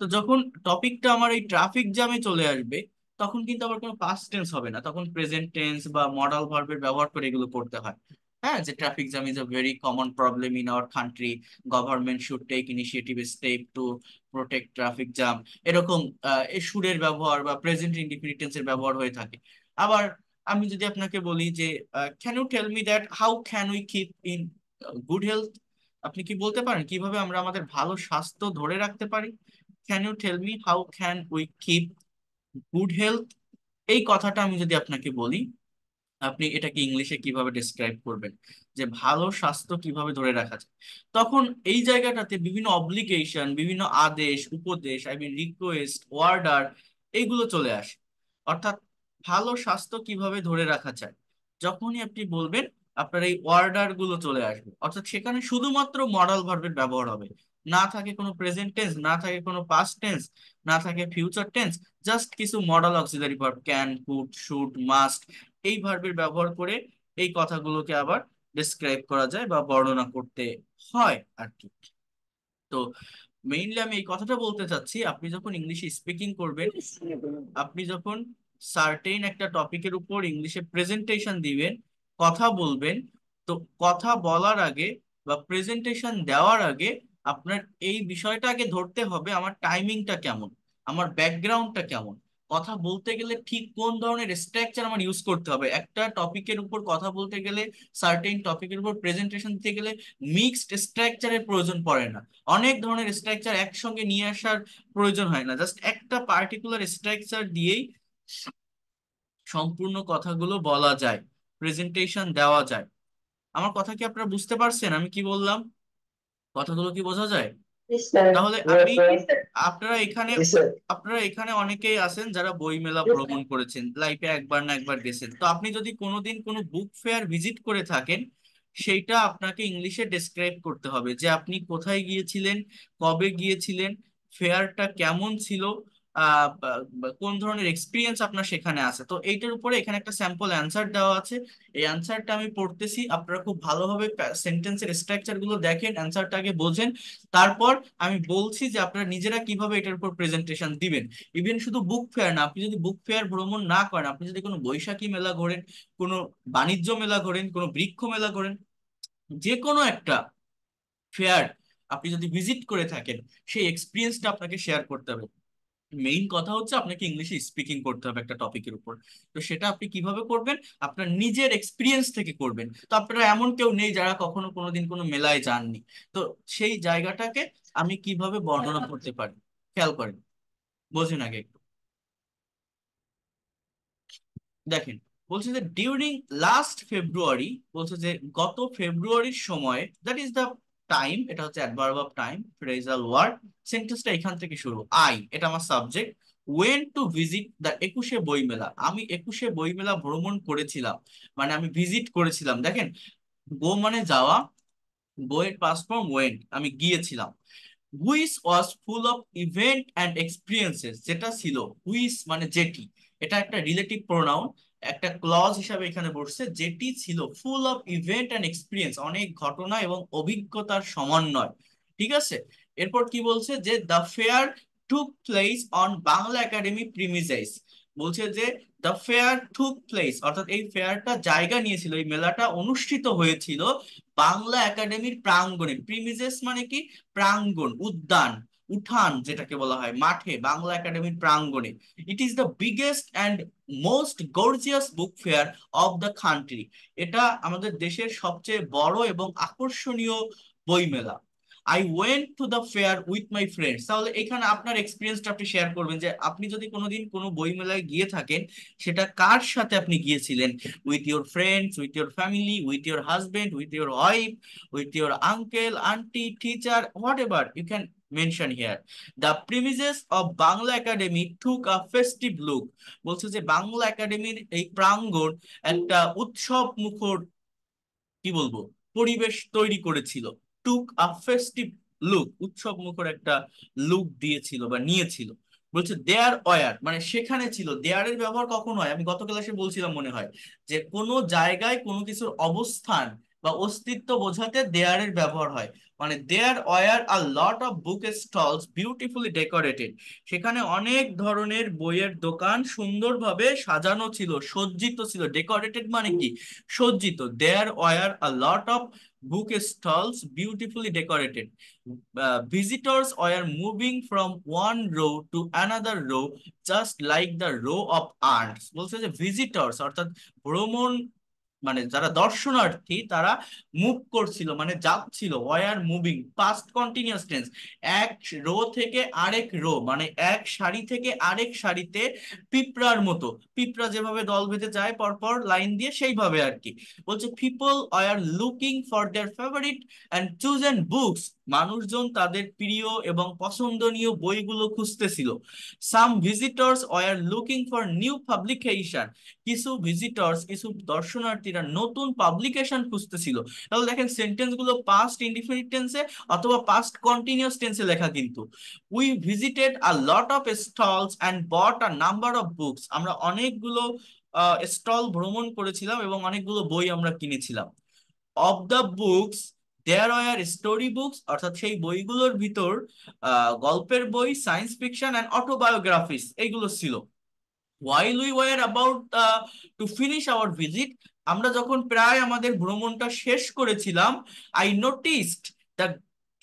তো যখন টপিকটা আমার এই ট্রাফিক জ্যামে চলে আসবে, তখন কিন্তু আবার কোনো পাস্ট টেন্স হবে না, তখন প্রেজেন্ট টেন্স বা মডাল ভার্বের ব্যবহার করে এগুলো করতে হয়। হ্যাঁ, যে traffic jam is a very common problem in our country, government should take initiative step to protect traffic jam, এরকম এই সুরের ব্যবহার বা প্রেজেন্ট ইনডিফিনিট টেন্সের ব্যবহার হয়ে থাকে। আবার আমি যদি আপনাকে বলি যে can you tell me that how can we keep in good health, আপনি কি বলতে পারেন কিভাবে আমরা আমাদের ভালো স্বাস্থ্য ধরে রাখতে পারি? Can you tell me how can we keep good health, এই কথাটা আমি যদি আপনাকে বলি, আপনি এটাকে ইংলিশে কিভাবে ডিসক্রাইব করবেন যে ভালো স্বাস্থ্য কিভাবে ধরে রাখা যায়? তখন এই জায়গাটাতে বিভিন্ন অব্লিগেশন, বিভিন্ন আদেশ, উপদেশ, আই মিন রিকোয়েস্ট, অর্ডার, এইগুলো চলে আসে। অর্থাৎ ভালো স্বাস্থ্য কিভাবে ধরে রাখা যায়, যখনই আপনি বলবেন আপনার এই অর্ডার গুলো চলে আসবে। অর্থাৎ সেখানে শুধুমাত্র মডাল ভার্বের ব্যবহার হবে, না থাকে কোনো প্রেজেন্ট টেন্স, না থাকে কোনো পাস্ট টেন্স, না থাকে ফিউচার টেন্স, জাস্ট কিছু modal auxiliary verb can, could, should, must, এই ভার্বের ব্যবহার করে এই কথাগুলোকে আবার ডিসক্রাইব করা যায় বা বর্ণনা করতে হয় আর কি। তো মেইনলি আমি এই কথাটা বলতে চাচ্ছি, আপনি যখন ইংলিশে স্পিকিং করবেন, আপনি যখন সার্টেইন একটা টপিকের উপর ইংলিশে প্রেজেন্টেশন দিবেন, কথা বলবেন, তো কথা বলার আগে বা প্রেজেন্টেশন দেওয়ার আগে আপনার এই বিষয়টা আগে ধরতে হবে, আমার টাইমিংটা কেমন, আমার ব্যাকগ্রাউন্ডটা কেমন, কথা বলতে গেলে ঠিক কোন ধরনের স্ট্রাকচার আমার ইউজ করতে হবে। একটা টপিকের উপর কথা বলতে গেলে, সার্টেইন টপিকের উপর প্রেজেন্টেশন দিতে গেলে মিক্সড স্ট্রাকচারের প্রয়োজন পড়ে না, অনেক ধরনের স্ট্রাকচার একসঙ্গে নিয়ে আসার প্রয়োজন হয় না, জাস্ট একটা পার্টিকুলার স্ট্রাকচার দিয়েই সম্পূর্ণ কথাগুলো বলা যায়, প্রেজেন্টেশন দেওয়া যায়। আমার কথা কি আপনারা বুঝতে পারছেন আমি কি বললাম? কথাগুলো কি বোঝা যায়? Yes, sir. তাহলে Yes, আমি, sir. Yes, sir. আপনারা এখানে, Yes, sir. আপনারা এখানে অনেকেই আছেন যারা বইমেলা Yes, ভ্রমণ sir. করেছেন, লাইফে একবার না একবার গেছেন। তো আপনি যদি কোনোদিন কোনো বুক ফেয়ার ভিজিট করে থাকেন, সেইটা আপনাকে ইংলিশে ডেসক্রাইব করতে হবে যে আপনি কোথায় গিয়েছিলেন, কবে গিয়েছিলেন, ফেয়ারটা কেমন ছিল, কোন ধরনের এক্সপিরিয়েন্স আপনার সেখানে আছে। তো এইটার উপরে এখানে একটা স্যাম্পল অ্যান্সার দেওয়া আছে, এই অ্যান্সারটা আমি পড়তেছি, আপনারা খুব ভালোভাবে সেন্টেন্সের স্ট্রাকচার গুলো দেখেন, অ্যান্সারটা আগে বোঝেন, তারপর আমি বলছি যে আপনারা নিজেরা কিভাবে এটার উপর প্রেজেন্টেশন দিবেন। ইভেন শুধু বুক ফেয়ার না, আপনি যদি বুক ফেয়ার ভ্রমণ না করেন, আপনি যদি কোনো বৈশাখী মেলা ঘোরেন, কোনো বাণিজ্য মেলা ঘোরেন, কোনো বৃক্ষ মেলা ঘোরেন, যে কোনো একটা ফেয়ার আপনি যদি ভিজিট করে থাকেন, সেই এক্সপিরিয়েন্সটা আপনাকে শেয়ার করতে হবে। মেইন কথা হচ্ছে আপনাকে ইংলিশে স্পিকিং করতে হবে একটা টপিকের উপর। তো সেটা আপনি কিভাবে করবেন? আপনার নিজের এক্সপিরিয়েন্স থেকে করবেন। তো আপনারা এমন কেউ নেই যারা কখনো কোনোদিন কোনো মেলায় যাননি, তো সেই জায়গাটাকে আমি কিভাবে বর্ণনা করতে পারি, খেয়াল করেন, বোঝেন আগে একটু। দেখেন, বলছে যে ডিউরিং লাস্ট ফেব্রুয়ারি, বলছে যে গত ফেব্রুয়ারির সময়, দ্যাট ইজ দ্য টাইম, এটা হচ্ছে adverb of time, phrasal word. সেন্টেন্সটা এখান থেকে শুরু, আই এটা আমার subject, went to visit the একুশে বইমেলা, আমি একুশে বইমেলা ভ্রমণ করেছিলাম, মানে আমি ভিজিট করেছিলাম। দেখেন, গো মানে যাওয়া, বইয়ের পাস্ট ফর্ম ওয়েন্ট, আমি গিয়েছিলাম। Which was full of event and experiences, যেটা ছিল, হুইচ মানে যেটি, এটা একটা রিলেটিভ প্রোনাউন, একটা ক্লজ হিসাবে এখানে বসছে, যেটি ছিল full of event and experience, অনেক ঘটনা এবং অভিজ্ঞতার সমন্বয়। ঠিক আছে, এরপর কি বলছে যে the fair took place on Bangla Academy premises, বলছে যে দ্য ফেয়ার টুক প্লেস, অর্থাৎ এই ফেয়ারটা জায়গা নিয়েছিল, এই মেলাটা অনুষ্ঠিত হয়েছিল বাংলা একাডেমির প্রাঙ্গণে। প্রিমিজেস মানে কি? প্রাঙ্গণ, উদ্যান, উঠান যেটাকে বলা হয়, মাঠে, বাংলা একাডেমির প্রাঙ্গণে। It is the biggest and most gorgeous book fair of the country. এটা আমাদের দেশের সবচেয়ে বড় এবং আকর্ষণীয় বই মেলা। I went two the fair with my friends. তাহলে এখানে আপনার এক্সপিরিয়েন্সটা আপনি শেয়ার করবেন যে আপনি যদি কোনোদিন কোনো বইমেলায় গিয়ে থাকেন, সেটা কার সাথে আপনি গিয়েছিলেন? With your friends, with your family, with your husband, with your wife, with your uncle, aunty, teacher, whatever you can mention here. The premises of Bangla Academy took a festive look. বলছে যে বাংলা একাডেমির এই প্রাঙ্গণ একটা উৎসব মুখর, কি বলবো, পরিবেশ তৈরি করেছিল। টুক আ ফেস্টিভ লুক, উৎসব মুখর একটা লুক দিয়েছিল বা নিয়েছিল। বলছে দেয়ার ওয়ার, মানে সেখানে ছিল। দেয়ারের ব্যবহার কখন হয়? আমি গত ক্লাসে বলছিলাম মনে হয়, যে কোনো জায়গায় কোনো কিছুর অবস্থান বা অস্তিত্ব বোঝাতে দেয়ারের ব্যবহার হয়। মানে there were a lot of book stalls beautifully decorated. সেখানে অনেক ধরনের বইয়ের দোকান সুন্দরভাবে সাজানো ছিল, সজ্জিত ছিল। ডেকোরেটেড মানে কি? সজ্জিত। There were a lot of book stalls beautifully decorated. Visitors were moving from one row to another row just like the row of arts. বলছে যে ভিজিটর্স অর্থাৎ ভ্রমণ, মানে যারা দর্শনার্থী, তারা মুভ করছিল, মানে যাচ্ছিল। Were moving, past continuous tense. এক রো থেকে আরেক রো, মানে এক সারি থেকে আরেক সারিতে পিঁপড়ার মতো, পিঁপড়া যেভাবে দল বেঁধে যায় পরপর লাইন দিয়ে, সেইভাবে আর কি। বলছে people are looking for their favourite and chosen books. মানুষজন তাদের প্রিয় এবং পছন্দনীয় বইগুলো খুঁজতেছিল। Some visitors are looking for new publication. কিছু ভিজিটর্স, কিছু দর্শনার্থীরা নতুন পাবলিকেশন খুঁজতেছিল। তাহলে দেখেন সেন্টেন্স গুলো পাস্ট ইনডিফিনিট টেন্সে অথবা পাস্ট কন্টিনিউয়াস টেন্সে লেখা কিন্তু। We visited a lot of stalls and bought a number of books. আমরা অনেকগুলো স্টল ভ্রমণ করেছিলাম এবং অনেকগুলো বই আমরা কিনেছিলাম। Of the books there are story books, অর্থাৎ সেই বইগুলোর ভিতর গল্পের বই, সায়েন্স ফিকশন অ্যান্ড অটোবায়োগ্রাফিস এইগুলো ছিল। while we were about to finish our visit, আমরা যখন প্রায় আমাদের ভ্রমণটা শেষ করেছিলাম, I noticed the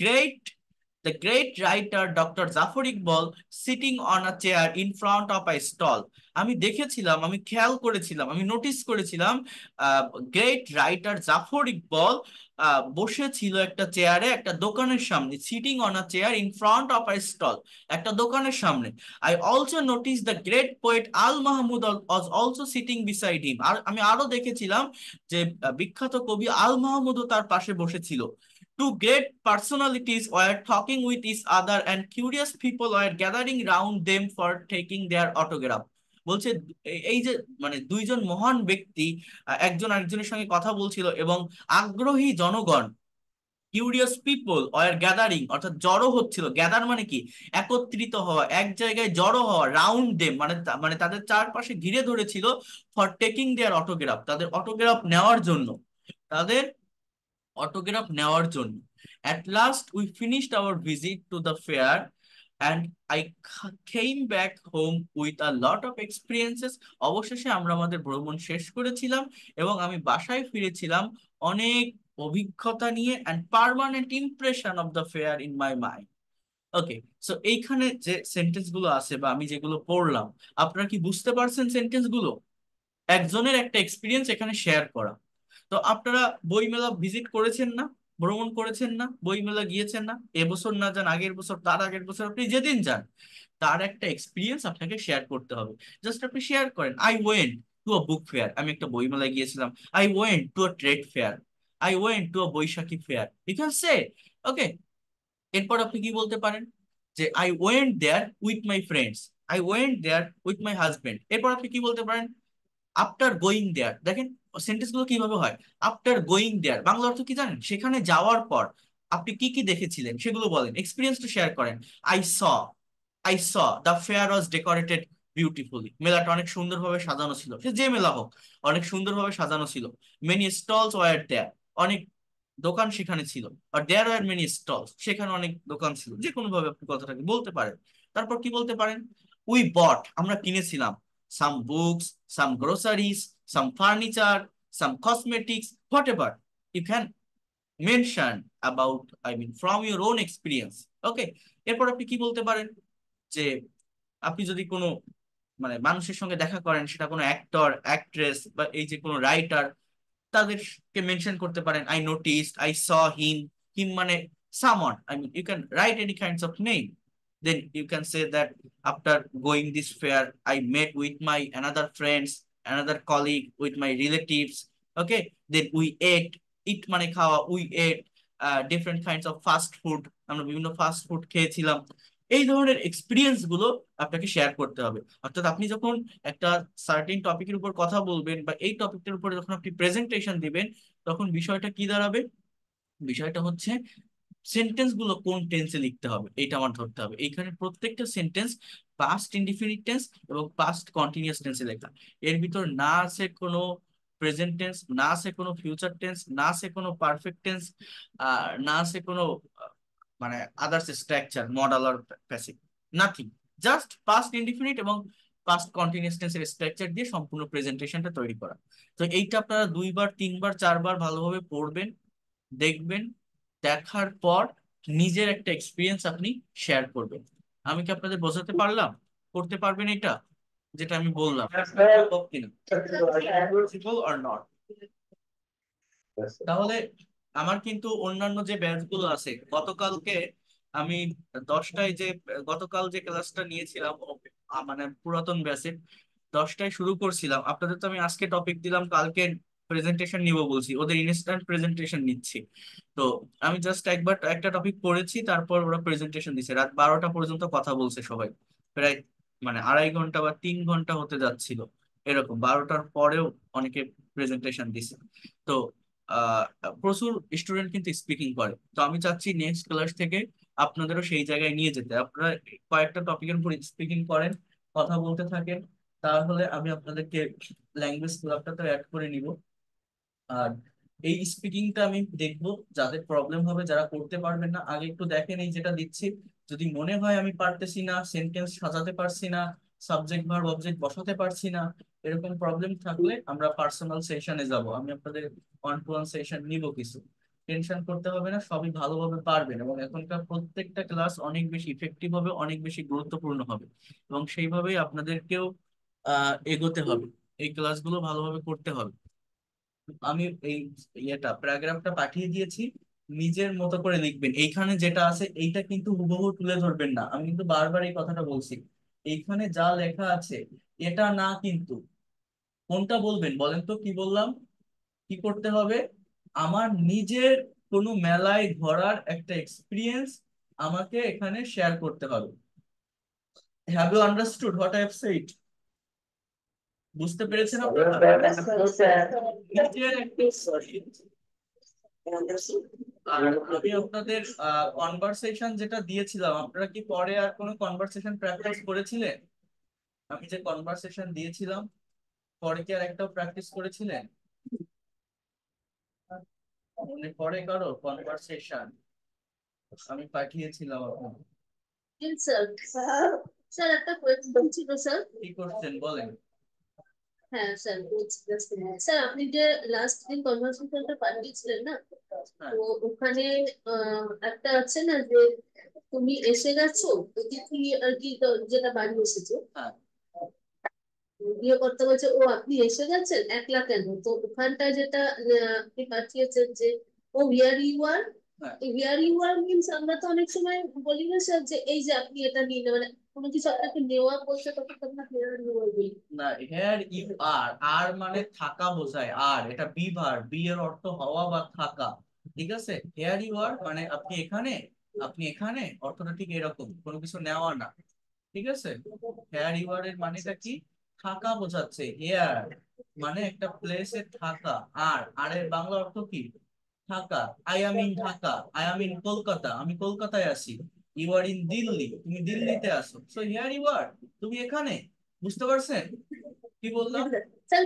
great the great writer Dr. Zafar Iqbal sitting on a chair in front of a stall. আমি দেখেছিলাম, আমি খেয়াল করেছিলাম, আমি নোটিস করেছিলাম গ্রেট রাইটার জাফর ইকবল বসেছিল একটা চেয়ারে, একটা দোকানের সামনে। Sitting on a chair in front of a stall, একটা দোকানের সামনে। I also noticed the great poet Al Mahmud was also sitting beside him. আর আমি আরো দেখেছিলাম যে বিখ্যাত কবি আল মাহমুদও তার পাশে বসেছিল। Two great personalities were talking with each other and curious people were gathering round them for taking their autograph. বলছে এই যে মানে দুইজন মহান ব্যক্তি একজন আরেকজনের সঙ্গে কথা বলছিল এবং আগ্রহী জনগণ, কিউরিয়াস পিপল আর গ্যাদারিং অর্থাৎ জড়ো হচ্ছিল। গ্যাদার মানে কি? একত্রিত হওয়া, এক জায়গায় জড়ো হওয়া। রাউন্ড দেম মানে মানে তাদের চারপাশে ঘিরে ধরেছিল। ফর টেকিং দেয়ার অটোগ্রাফ, তাদের অটোগ্রাফ নেওয়ার জন্য, তাদের অটোগ্রাফ নেওয়ার জন্য। At last we finished our visit to the fair and I came back home with a lot of experiences. অবশেষে আমরা আমাদের ভ্রমণ শেষ করেছিলাম এবং আমি বাসায় ফিরেছিলাম অনেক অভিজ্ঞতা নিয়ে, and permanent impression of the fair in my mind. Okay, so এইখানে যে সেন্টেন্স গুলো আছে বা আমি যেগুলো পড়লাম, আপনারা কি বুঝতে পারছেন সেন্টেন্স গুলো? একজনের একটা এক্সপিরিয়েন্স এখানে শেয়ার করা। তো আপনারা বইমেলা ভিজিট করেছেন না? ভ্রমণ করেছেন না? বইমেলা গিয়েছেন না? এবছর না যান, আগের বছর, তার আগের বছর, আপনি যেদিন যান, তার একটা এক্সপিরিয়েন্স আপনাকে শেয়ার করতে হবে। জাস্ট আপনি শেয়ার করেন, I went to a book fair, আমি একটা বইমেলায় গিয়েছিলাম। I went to a trade fair, I went to a Baishakhi fair. You can say. Okay, এরপর আপনি কি বলতে পারেন? যে I went there with my friends, I went there with my husband. এরপর আপনি কি বলতে পারেন? After going there. দেখেন সেন্টেন্স গুলো কিভাবে হয়। আফটার গোয়িং দেয়ার বাংলা অর্থ কি জানেন? সেখানে যাওয়ার পর আপনি কি কি দেখেছিলেন সেগুলো বলেন, এক্সপিরিয়েন্সটা শেয়ার করেন। I saw I saw the fair was decorated beautifully. মেলাটা অনেক সুন্দরভাবে সাজানো ছিল, সে যে মেলা হোক, অনেক সুন্দরভাবে সাজানো ছিল। মেনি স্টলস ওয়ার দেয়ার, অনেক দোকান সেখানে ছিল। আর দেয়ার ওয়ার মেনি স্টলস, সেখানে অনেক দোকান ছিল। যে কোনো ভাবে আপনি কথাটাকে বলতে পারেন। তারপর কি বলতে পারেন? উই বট, আমরা কিনেছিলাম। some books, some groceries, some furniture, some cosmetics, whatever you can mention about, I mean from your own experience. ওকে, এরপর আপনি কি বলতে পারেন যে আপনি যদি কোনো মানে মানুষের সঙ্গে দেখা করেন, সেটা কোনো অ্যাক্টর, অ্যাক্ট্রেস বা এই যে কোনো রাইটার, তাদেরকে মেনশন করতে পারেন I noticed, I saw him, him মানে someone, I mean you can write any kinds of name, then you can say that after going this fair I met with my another friends, another colleague, with my relatives. Okay, then we ate, eat মানে খাওয়া, we ate different kinds of fast food, আমরা বিভিন্ন fast food খেয়েছিলাম। এই ধরনের experience গুলো আপনাকে share করতে হবে। অর্থাৎ আপনি যখন একটা সার্টেন টপিকের উপর কথা বলবেন বা এই টপিকটার উপরে যখন আপনি প্রেজেন্টেশন দিবেন, তখন বিষয়টা কি দাঁড়াবে? বিষয়টা হচ্ছে সেন্টেন্স গুলো কোন টেন্সে লিখতে হবে এটা আমার ধরতে হবে। এইখানে প্রত্যেকটা সেন্টেন্স পাস্ট ইনডিফিনিট টেন্স এবং পাস্ট কন্টিনিউয়াস টেন্সে লেখা। এর ভিতর না আছে কোনো প্রেজেন্ট টেন্স, না আছে কোনো ফিউচার টেন্স, না আছে কোনো পারফেক্ট টেন্স, না আছে কোনো মানে আদার্স স্ট্রাকচার, মডাল আর passive, nothing. Just past indefinite এবং পাস্ট কন্টিনিউয়াস টেন্সের স্ট্রাকচার দিয়ে সম্পূর্ণ প্রেজেন্টেশনটা তৈরি করা। তো এইটা আপনারা 2বার 3বার 4বার ভালোভাবে পড়বেন, দেখবেন, দেখার পর নিজের একটা এক্সপিরিয়েন্স আপনি শেয়ার করবেন। আমি কি আপনাদের বোঝাতে পারলাম? করতে পারবেন এটা যেটা আমি বললাম? সম্ভব কিনা? Possible or not? তাহলে আমার কিন্তু অন্যান্য যে ব্যাচ গুলো আছে, গতকালকে আমি 10টায় যে গতকাল যে ক্লাসটা নিয়েছিলাম মানে পুরাতন ব্যাচের 10টায় শুরু করছিলাম, আপনাদের তো আমি আজকে টপিক দিলাম, কালকে প্রেজেন্টেশন নিব বলছি, ওদের ইনস্ট্যান্ট প্রেজেন্টেশন নিচ্ছি। তো আমি জাস্ট একবার একটা টপিক পড়েছি, তারপর ওরা প্রেজেন্টেশন দিছে, রাত 12টা পর্যন্ত কথা বলছে সবাই, প্রায় মানে 2.5 ঘন্টা বা 3 ঘন্টা হতে যাচ্ছিল এরকম, 12টার পরেও অনেকে প্রেজেন্টেশন দিছে। তো আহ প্রচুর স্টুডেন্ট কিন্তু স্পিকিং করে। তো আমি চাচ্ছি নেক্সট ক্লাস থেকে আপনাদেরও সেই জায়গায় নিয়ে যেতে, আপনারা কয়েকটা টপিকের উপর স্পিকিং করেন, কথা বলতে থাকেন, তাহলে আমি আপনাদেরকে ল্যাঙ্গুয়েজ ক্লাবটাতে অ্যাড করে নিব। আর এই স্পিকিংটা আমি দেখবো, যাদের প্রবলেম হবে, যারা করতে পারবেন না, আগে একটু দেখেন এই যেটা দিচ্ছি, যদি মনে হয় আমি পারতেছি না, সেন্টেন্স সাজাতে পারছি না, সাবজেক্ট ভার্ব অবজেক্ট বসাতে পারছি না, এরকম প্রবলেম থাকলে আমরা পার্সোনাল সেশনে যাব, আমি আপনাদের 1-to-1 সেশন নিব কিছু। টেনশন করতে হবে না, সবই ভালোভাবে পারবেন, এবং এখনকার প্রত্যেকটা ক্লাস অনেক বেশি ইফেক্টিভ হবে, অনেক বেশি গুরুত্বপূর্ণ হবে, এবং সেইভাবেই আপনাদেরকেও এগোতে হবে, এই ক্লাসগুলো ভালোভাবে করতে হবে। আমি এই প্যারাগ্রাফটা পাঠিয়ে দিয়েছি, নিজের মতো করে লিখবেন। এইখানে যেটা আছে এইটা কিন্তু হুবহু তুলে ধরবেন না, আমি কিন্তু বারবার এই কথাটা বলছি, এইখানে যা লেখা আছে এটা না কিন্তু। কোনটা বলবেন বলেন তো, কি বললাম? কি করতে হবে? আমার নিজের কোনো মেলায় ঘোরার একটা এক্সপিরিয়েন্স আমাকে এখানে শেয়ার করতে হবে। Have you understood what I have said? বুঝতে পেরেছেন আপনারা? নিজের একটা আর আমি আপনাদের কনভারসেশন যেটা দিয়েছিলাম, আপনারা কি পরে আর কোনো কনভারসেশন প্র্যাকটিস করেছিলেন? আমি যে কনভারসেশন দিয়েছিলাম, পরে কি আর একটাও প্র্যাকটিস করেছিলেন? মনে পড়ে কারো কনভারসেশন আমি পাঠিয়েছিলাম আপনাদের? স্যার স্যার একটা কোয়েশ্চেন ছিল স্যার। কি করছেন বলেন। হ্যাঁ স্যার বলছি, স্যার আপনি যে লাস্ট দিন কনভারসেশনটা পাঠিয়েছিলেন না, হ্যাঁ, তো ওখানে একটা আছে না যে তুমি এসে গেছো, অতিথি আর কি যেটা বাড়ি এসেছে, হ্যাঁ, বিয়ে করতে বলছে ও আপনি এসে গেছেন একলা কেন, তো ওখানটায় যেটা আপনি পাঠিয়েছেন যে ও হিয়ার ইউ আর, হ্যাঁ। হিয়ার ইউ আর মিনস আমরা তো অনেক সময় বলি না স্যার যে এই যে আপনি এটা নিয়ে নেন, মানে কোনো কিছু আপনাকে নেওয়া বলছে তখন তো আমরা হিয়ার ইউ আর বলি। না, হেয়ার ইউ আর, আর মানে থাকা বোঝায়, আর এটা বি ভার্ব, বি এর অর্থ হওয়া বা থাকা, ঠিক আছে? হেয়ার ইউ আর মানে আপনি এখানে, আপনি এখানে, অর্থটা ঠিক এরকম, কোনো কিছু নেওয়া না, ঠিক আছে? হেয়ার ইউ আর এর মানেটা কি? থাকা বোঝাচ্ছে। হেয়ার মানে একটা প্লেসে থাকা, আর আর এর বাংলা অর্থ কি? থাকা। I am in Dhaka, I am in Kolkata, আমি কলকাতায় আছি। ইউ আর ইন দিল্লি, তুমি দিল্লিতে আছো। সো হিয়ার ইউ আর, তুমি এখানে। বুঝতে পারছেন কি বললাম? স্যার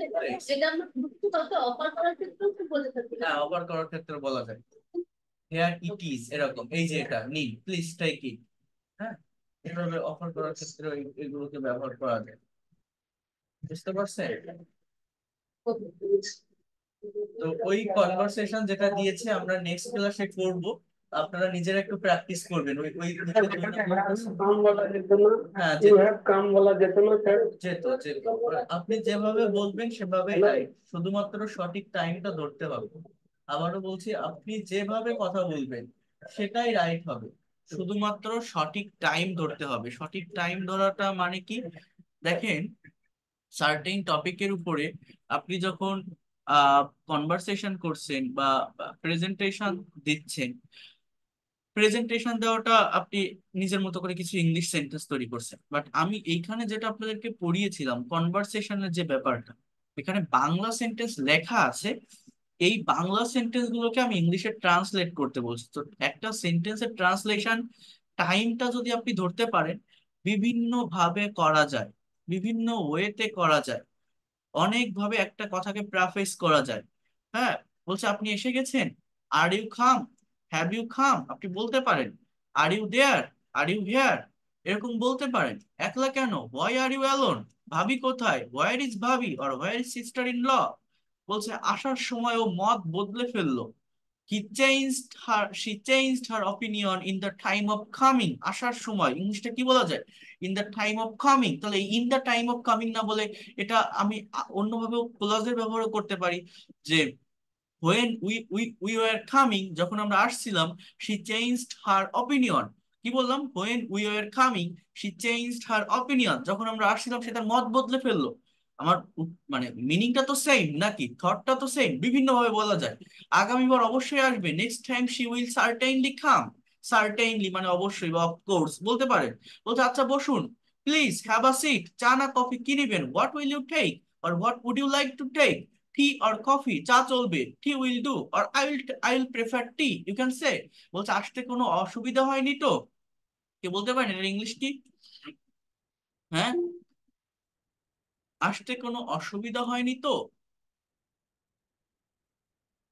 এটা আমরা একটু কাউকে অফার করার ক্ষেত্রেও তো বলে থাকি না? হ্যাঁ, অফার করার ক্ষেত্রে বলা যায় হেয়ার ইট ইজ, এরকম, এই যে এটা নিন, প্লিজ টেক ইট। হ্যাঁ, এভাবে অফার করার ক্ষেত্রে এগুলোকে ব্যবহার করা যায়। বুঝতে পারছেন? ওকে। তো ওই কনভারসেশন যেটা দিয়েছে আমরা নেক্সট ক্লাসে করব, আপনারা নিজেরা একটু প্র্যাকটিস করবেন ওই ওই কাম বলা যেত না, হ্যাঁ ইউ হ্যাভ কাম বলা যেত না স্যার। যেত যেত আপনি যেভাবে বলবেন সেভাবে রাইট, শুধুমাত্র সঠিক টাইমটা ধরতে হবে। আবারও বলছি, আপনি যেভাবে কথা বলবেন সেটাই রাইট হবে, শুধুমাত্র সঠিক টাইম ধরতে হবে। সঠিক টাইম ধরাটা মানে কি, দেখেন, সার্টেন টপিকের উপরে আপনি যখন কনভারসেশন করছেন বা প্রেজেন্টেশন দিচ্ছেন, প্রেজেন্টেশন দেওয়াটা আপনি নিজের মতো করে কিছু ইংলিশ সেন্টেন্স তৈরি করছেন, বাট আমি এইখানে যেটা আপনাদেরকে পড়িয়েছিলাম কনভারসেশনের যে ব্যাপারটা, এখানে বাংলা সেন্টেন্স লেখা আছে, এই বাংলা সেন্টেন্স গুলোকে আমি ইংলিশে ট্রান্সলেট করতে বলছি। তো একটা সেন্টেন্সের ট্রান্সলেশন টাইমটা যদি আপনি ধরতে পারেন, বিভিন্ন ভাবে করা যায়, বিভিন্ন ওয়েতে করা যায়, অনেক ভাবে একটা কথাকে প্রাফেস করা যায়। হ্যাঁ, বলছে আপনি এসে গেছেন, are you come, have you come, আপনি বলতে পারেন। Are you there, are you here, এরকম বলতে পারেন। একলা কেন, হোয়াই আর ইউ অ্যালোন, ভাবি কোথায়, হোয়ার ইজ ভাবি or where is sister in law. বলছে আসার সময় ও মত বদলে ফেললো, she changed her opinion in the time of coming, আসার সময় ইংলিশটা কি বলা যায়, in the time of coming। তাহলে in the time of coming না বলে এটা আমি অন্যভাবেও ক্লজের ব্যবহার করতে পারি, যে when we were coming, যখন আমরা আসছিলাম, she changed her opinion। কি বললাম, when we were coming she changed her opinion, যখন আমরা আসছিলাম সে তার মত বদলে ফেললো। আমার মানে মিনিংটা তো সেম নাকি, থটটা তো সেম, বিভিন্ন ভাবে বলা যায়। আগামীবার অবশ্যই আসবে, next time she will certainly come, certainly মানে অবশ্যই বা অফকোর্স বলতে পারেন। বলতে আচ্ছা বসুন, প্লিজ হ্যাভ আ সিট, চা না কফি কি নেবেন, what will you take or what would you like to take, tea or coffee, চা চলবে, tea will do or I will prefer tea, you can say. বলছে আসতে কোনো অসুবিধা হয়নি তো, কে বলতে পারেন এর ইংলিশ কি? হ্যাঁ, আসতে কোনো অসুবিধা হয়নি তো,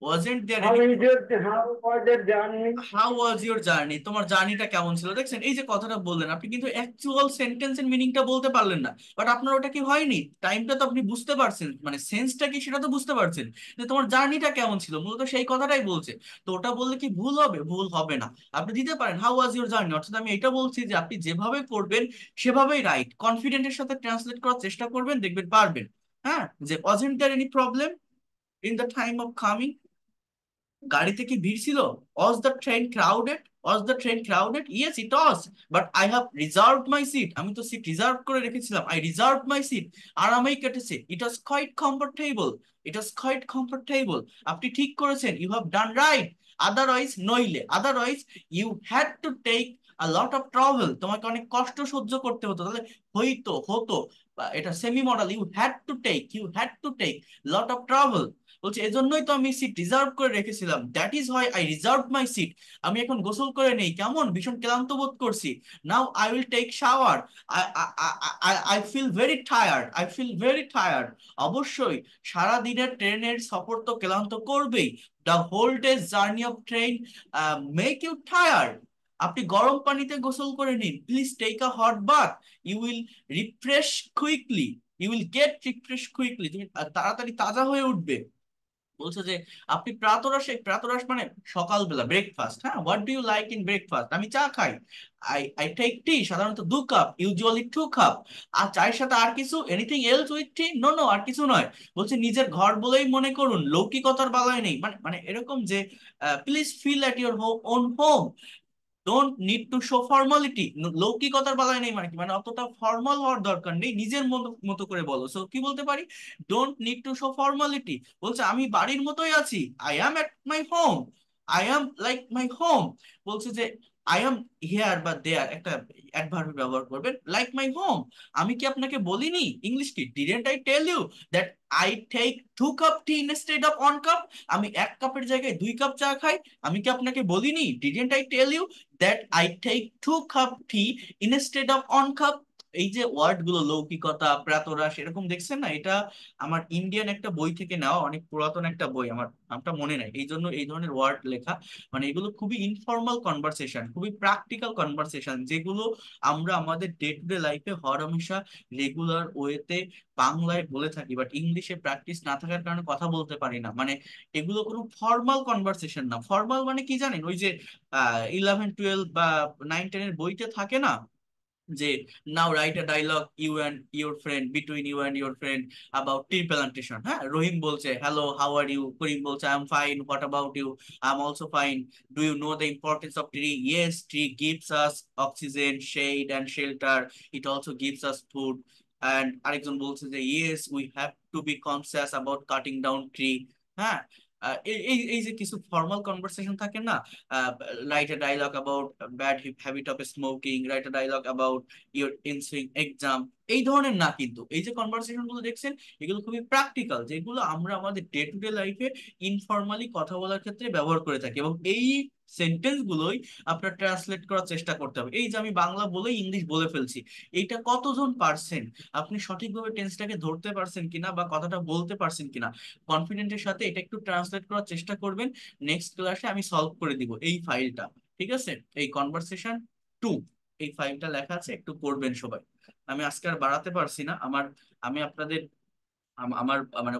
wasn't there how any, is your, how was your journey? How was your journey, তোমার জার্নিটা কেমন ছিল। দেখছেন এই যে কথাটা বললেন, আপনি কিন্তু অ্যাকচুয়াল সেন্টেন্সের মিনিংটা বলতে পারলেন না, বাট আপনার ওটা কি হয়নি, টাইমটা তো আপনি বুঝতে পারছেন, মানে সেন্সটা কি সেটা তো বুঝতে পারছেন, যে তোমার জার্নিটা কেমন ছিল, মূলত সেই কথাটাই বলছে। তো ওটা বললে কি ভুল হবে? ভুল হবে না, আপনি দিতে পারেন হাউ ওয়াজ ইউর জার্নি। অর্থাৎ আমি এটা বলছি যে আপনি যেভাবে করবেন সেভাবেই রাইট, কনফিডেন্টের সাথে ট্রান্সলেট করার চেষ্টা করবেন, দেখবেন পারবেন। হ্যাঁ, যে wasn't there any problem in the time of coming, গাড়িতে কি ভিড় ছিল, was the train crowded, was the train crowded, yes it was, but I have reserved my seat, আমি তো সিট রিজার্ভ করে রেখেছিলাম, I reserved my seat, আরামেই কেটেছে, it was quite comfortable, it was quite comfortable, আপনি ঠিক করেছেন, you have done right, otherwise নইলে, otherwise you had to take a lot of trouble, তোমাকে অনেক কষ্ট সহ্য করতে হতো, তাহলে হইতো হতো, বা এটা semi model, you had to take lot of trouble। বলছে এজন্যই তো আমি সিট রিজার্ভ করে রেখেছিলাম, that is why I reserve my seat, আমি এখন গোসল করে নেই, কেমন ভীষণ ক্লান্ত বোধ করছি, now I will take shower, I feel very tired, I feel very tired. অবশ্যই সারা দিনের ট্রেনের সফর তো ক্লান্ত করবেই, the whole day journey of train make you tired. আপনি গরম পানিতে গোসল করে নিন, please take a hot bath, you will refresh quickly, you will get refresh quickly, তুমি তাড়াতাড়ি তাজা হয়ে উঠবে। বলছে যে আপনি প্রাতরাশে, প্রাতরাশ মানে সকালবেলা, ব্রেকফাস্ট, হ্যাঁ, what do you like in breakfast, আমি চা খাই, আই টেক টি, সাধারণত 2 কাপ, ইউজুয়ালি 2 কাপ। আর চায়ের সাথে আর কিছু, anything else with tea, no no আর কিছু নয়। বলছে নিজের ঘর বলেই মনে করুন, লৌকিকতার বালায় নেই, মানে মানে এরকম যে please feel at your own home, don't need to show formality, লৌকিকতার বালাই নেই মানে কি, মানে অতটা ফর্মাল হওয়ার দরকার নেই, নিজের মতো মতো করে বলো। সো কি বলতে পারি, don't need to show formality. বলছে আমি বাড়ির মতোই আছি, I am at my home, I am like my home. বলছে যে আই অ্যাম হিয়ার বা দেয়ার একটা অ্যাডভার্ব ব্যবহার করবেন, লাইক মাই হোম। আমি কি আপনাকে বলিনি, ইংলিশ কি, didn't I tell you that I take 2 cup tea instead of 1 cup, আমি 1 কাপের জায়গায় 2 কাপ চা খাই। আমি কি আপনাকে বলিনি, didn't I tell you that I take 2 cup tea instead of 1 cup? এই যে ওয়ার্ড গুলো লৌকিকতা, প্রাতরাশ, এরকম দেখছেন না, এটা আমার ইন্ডিয়ান একটা বই থেকে নেওয়া, অনেক পুরাতন একটা বই, আমার নামটা মনে নাই, এই জন্য এই ধরনের ওয়ার্ড লেখা। মানে এগুলো খুবই ইনফর্মাল কনভারসেশন, খুবই প্র্যাকটিক্যাল কনভারসেশন, যেগুলো আমরা আমাদের ডে টু ডে লাইফে হরহামেশা রেগুলার ওয়েতে বাংলায় বলে থাকি, বাট ইংলিশে প্র্যাকটিস না থাকার কারণে কথা বলতে পারি না। মানে এগুলো কোনো ফর্মাল কনভারসেশন না। ফর্মাল মানে কি জানেন, ওই যে 11-12 বা 9-10-এর বইতে থাকে না, যে now write a dialogue you and your friend, between you and your friend about tea plantation. হ্যাঁ, রহিম বলছে hello how are you, Karim বলছে I am fine, what about you, I am also fine, do you know the importance of tree, yes tree gives us oxygen, shade and shelter, it also gives us food. And আরেকজন বলছে যে yes we have to be conscious about cutting down tree. হ্যাঁ, এই এই এই যে কিছু formal conversation থাকে না, write a dialogue about bad habit of smoking, write a dialogue about your ensuing exam, এই ধরনের না। কিন্তু এই যে কনভারসেশন গুলো দেখছেন, এগুলো খুবই প্র্যাকটিক্যাল, যেগুলো আমরা আমাদের ডে টু ডে লাইফে ইনফর্মালি কথা বলার ক্ষেত্রে ব্যবহার করে থাকি, এবং এই সেন্টেন্স গুলোই আপনার ট্রান্সলেট করার চেষ্টা করতে হবে। এই যে আমি বাংলা বলেই ইংলিশ বলে ফেলছি, এইটা কতজন পারছেন, আপনি সঠিকভাবে টেন্সটাকে ধরতে পারছেন কিনা বা কথাটা বলতে পারছেন কিনা, কনফিডেন্টের সাথে এটা একটু ট্রান্সলেট করার চেষ্টা করবেন। নেক্সট ক্লাসে আমি সলভ করে দিব এই ফাইলটা, ঠিক আছে? এই কনভারসেশন 2, এই ফাইলটা লেখা আছে, একটু পড়বেন সবাই। আমি আজকে আর বাড়াতে পারছি না, আমি আপনাদের আমার মানে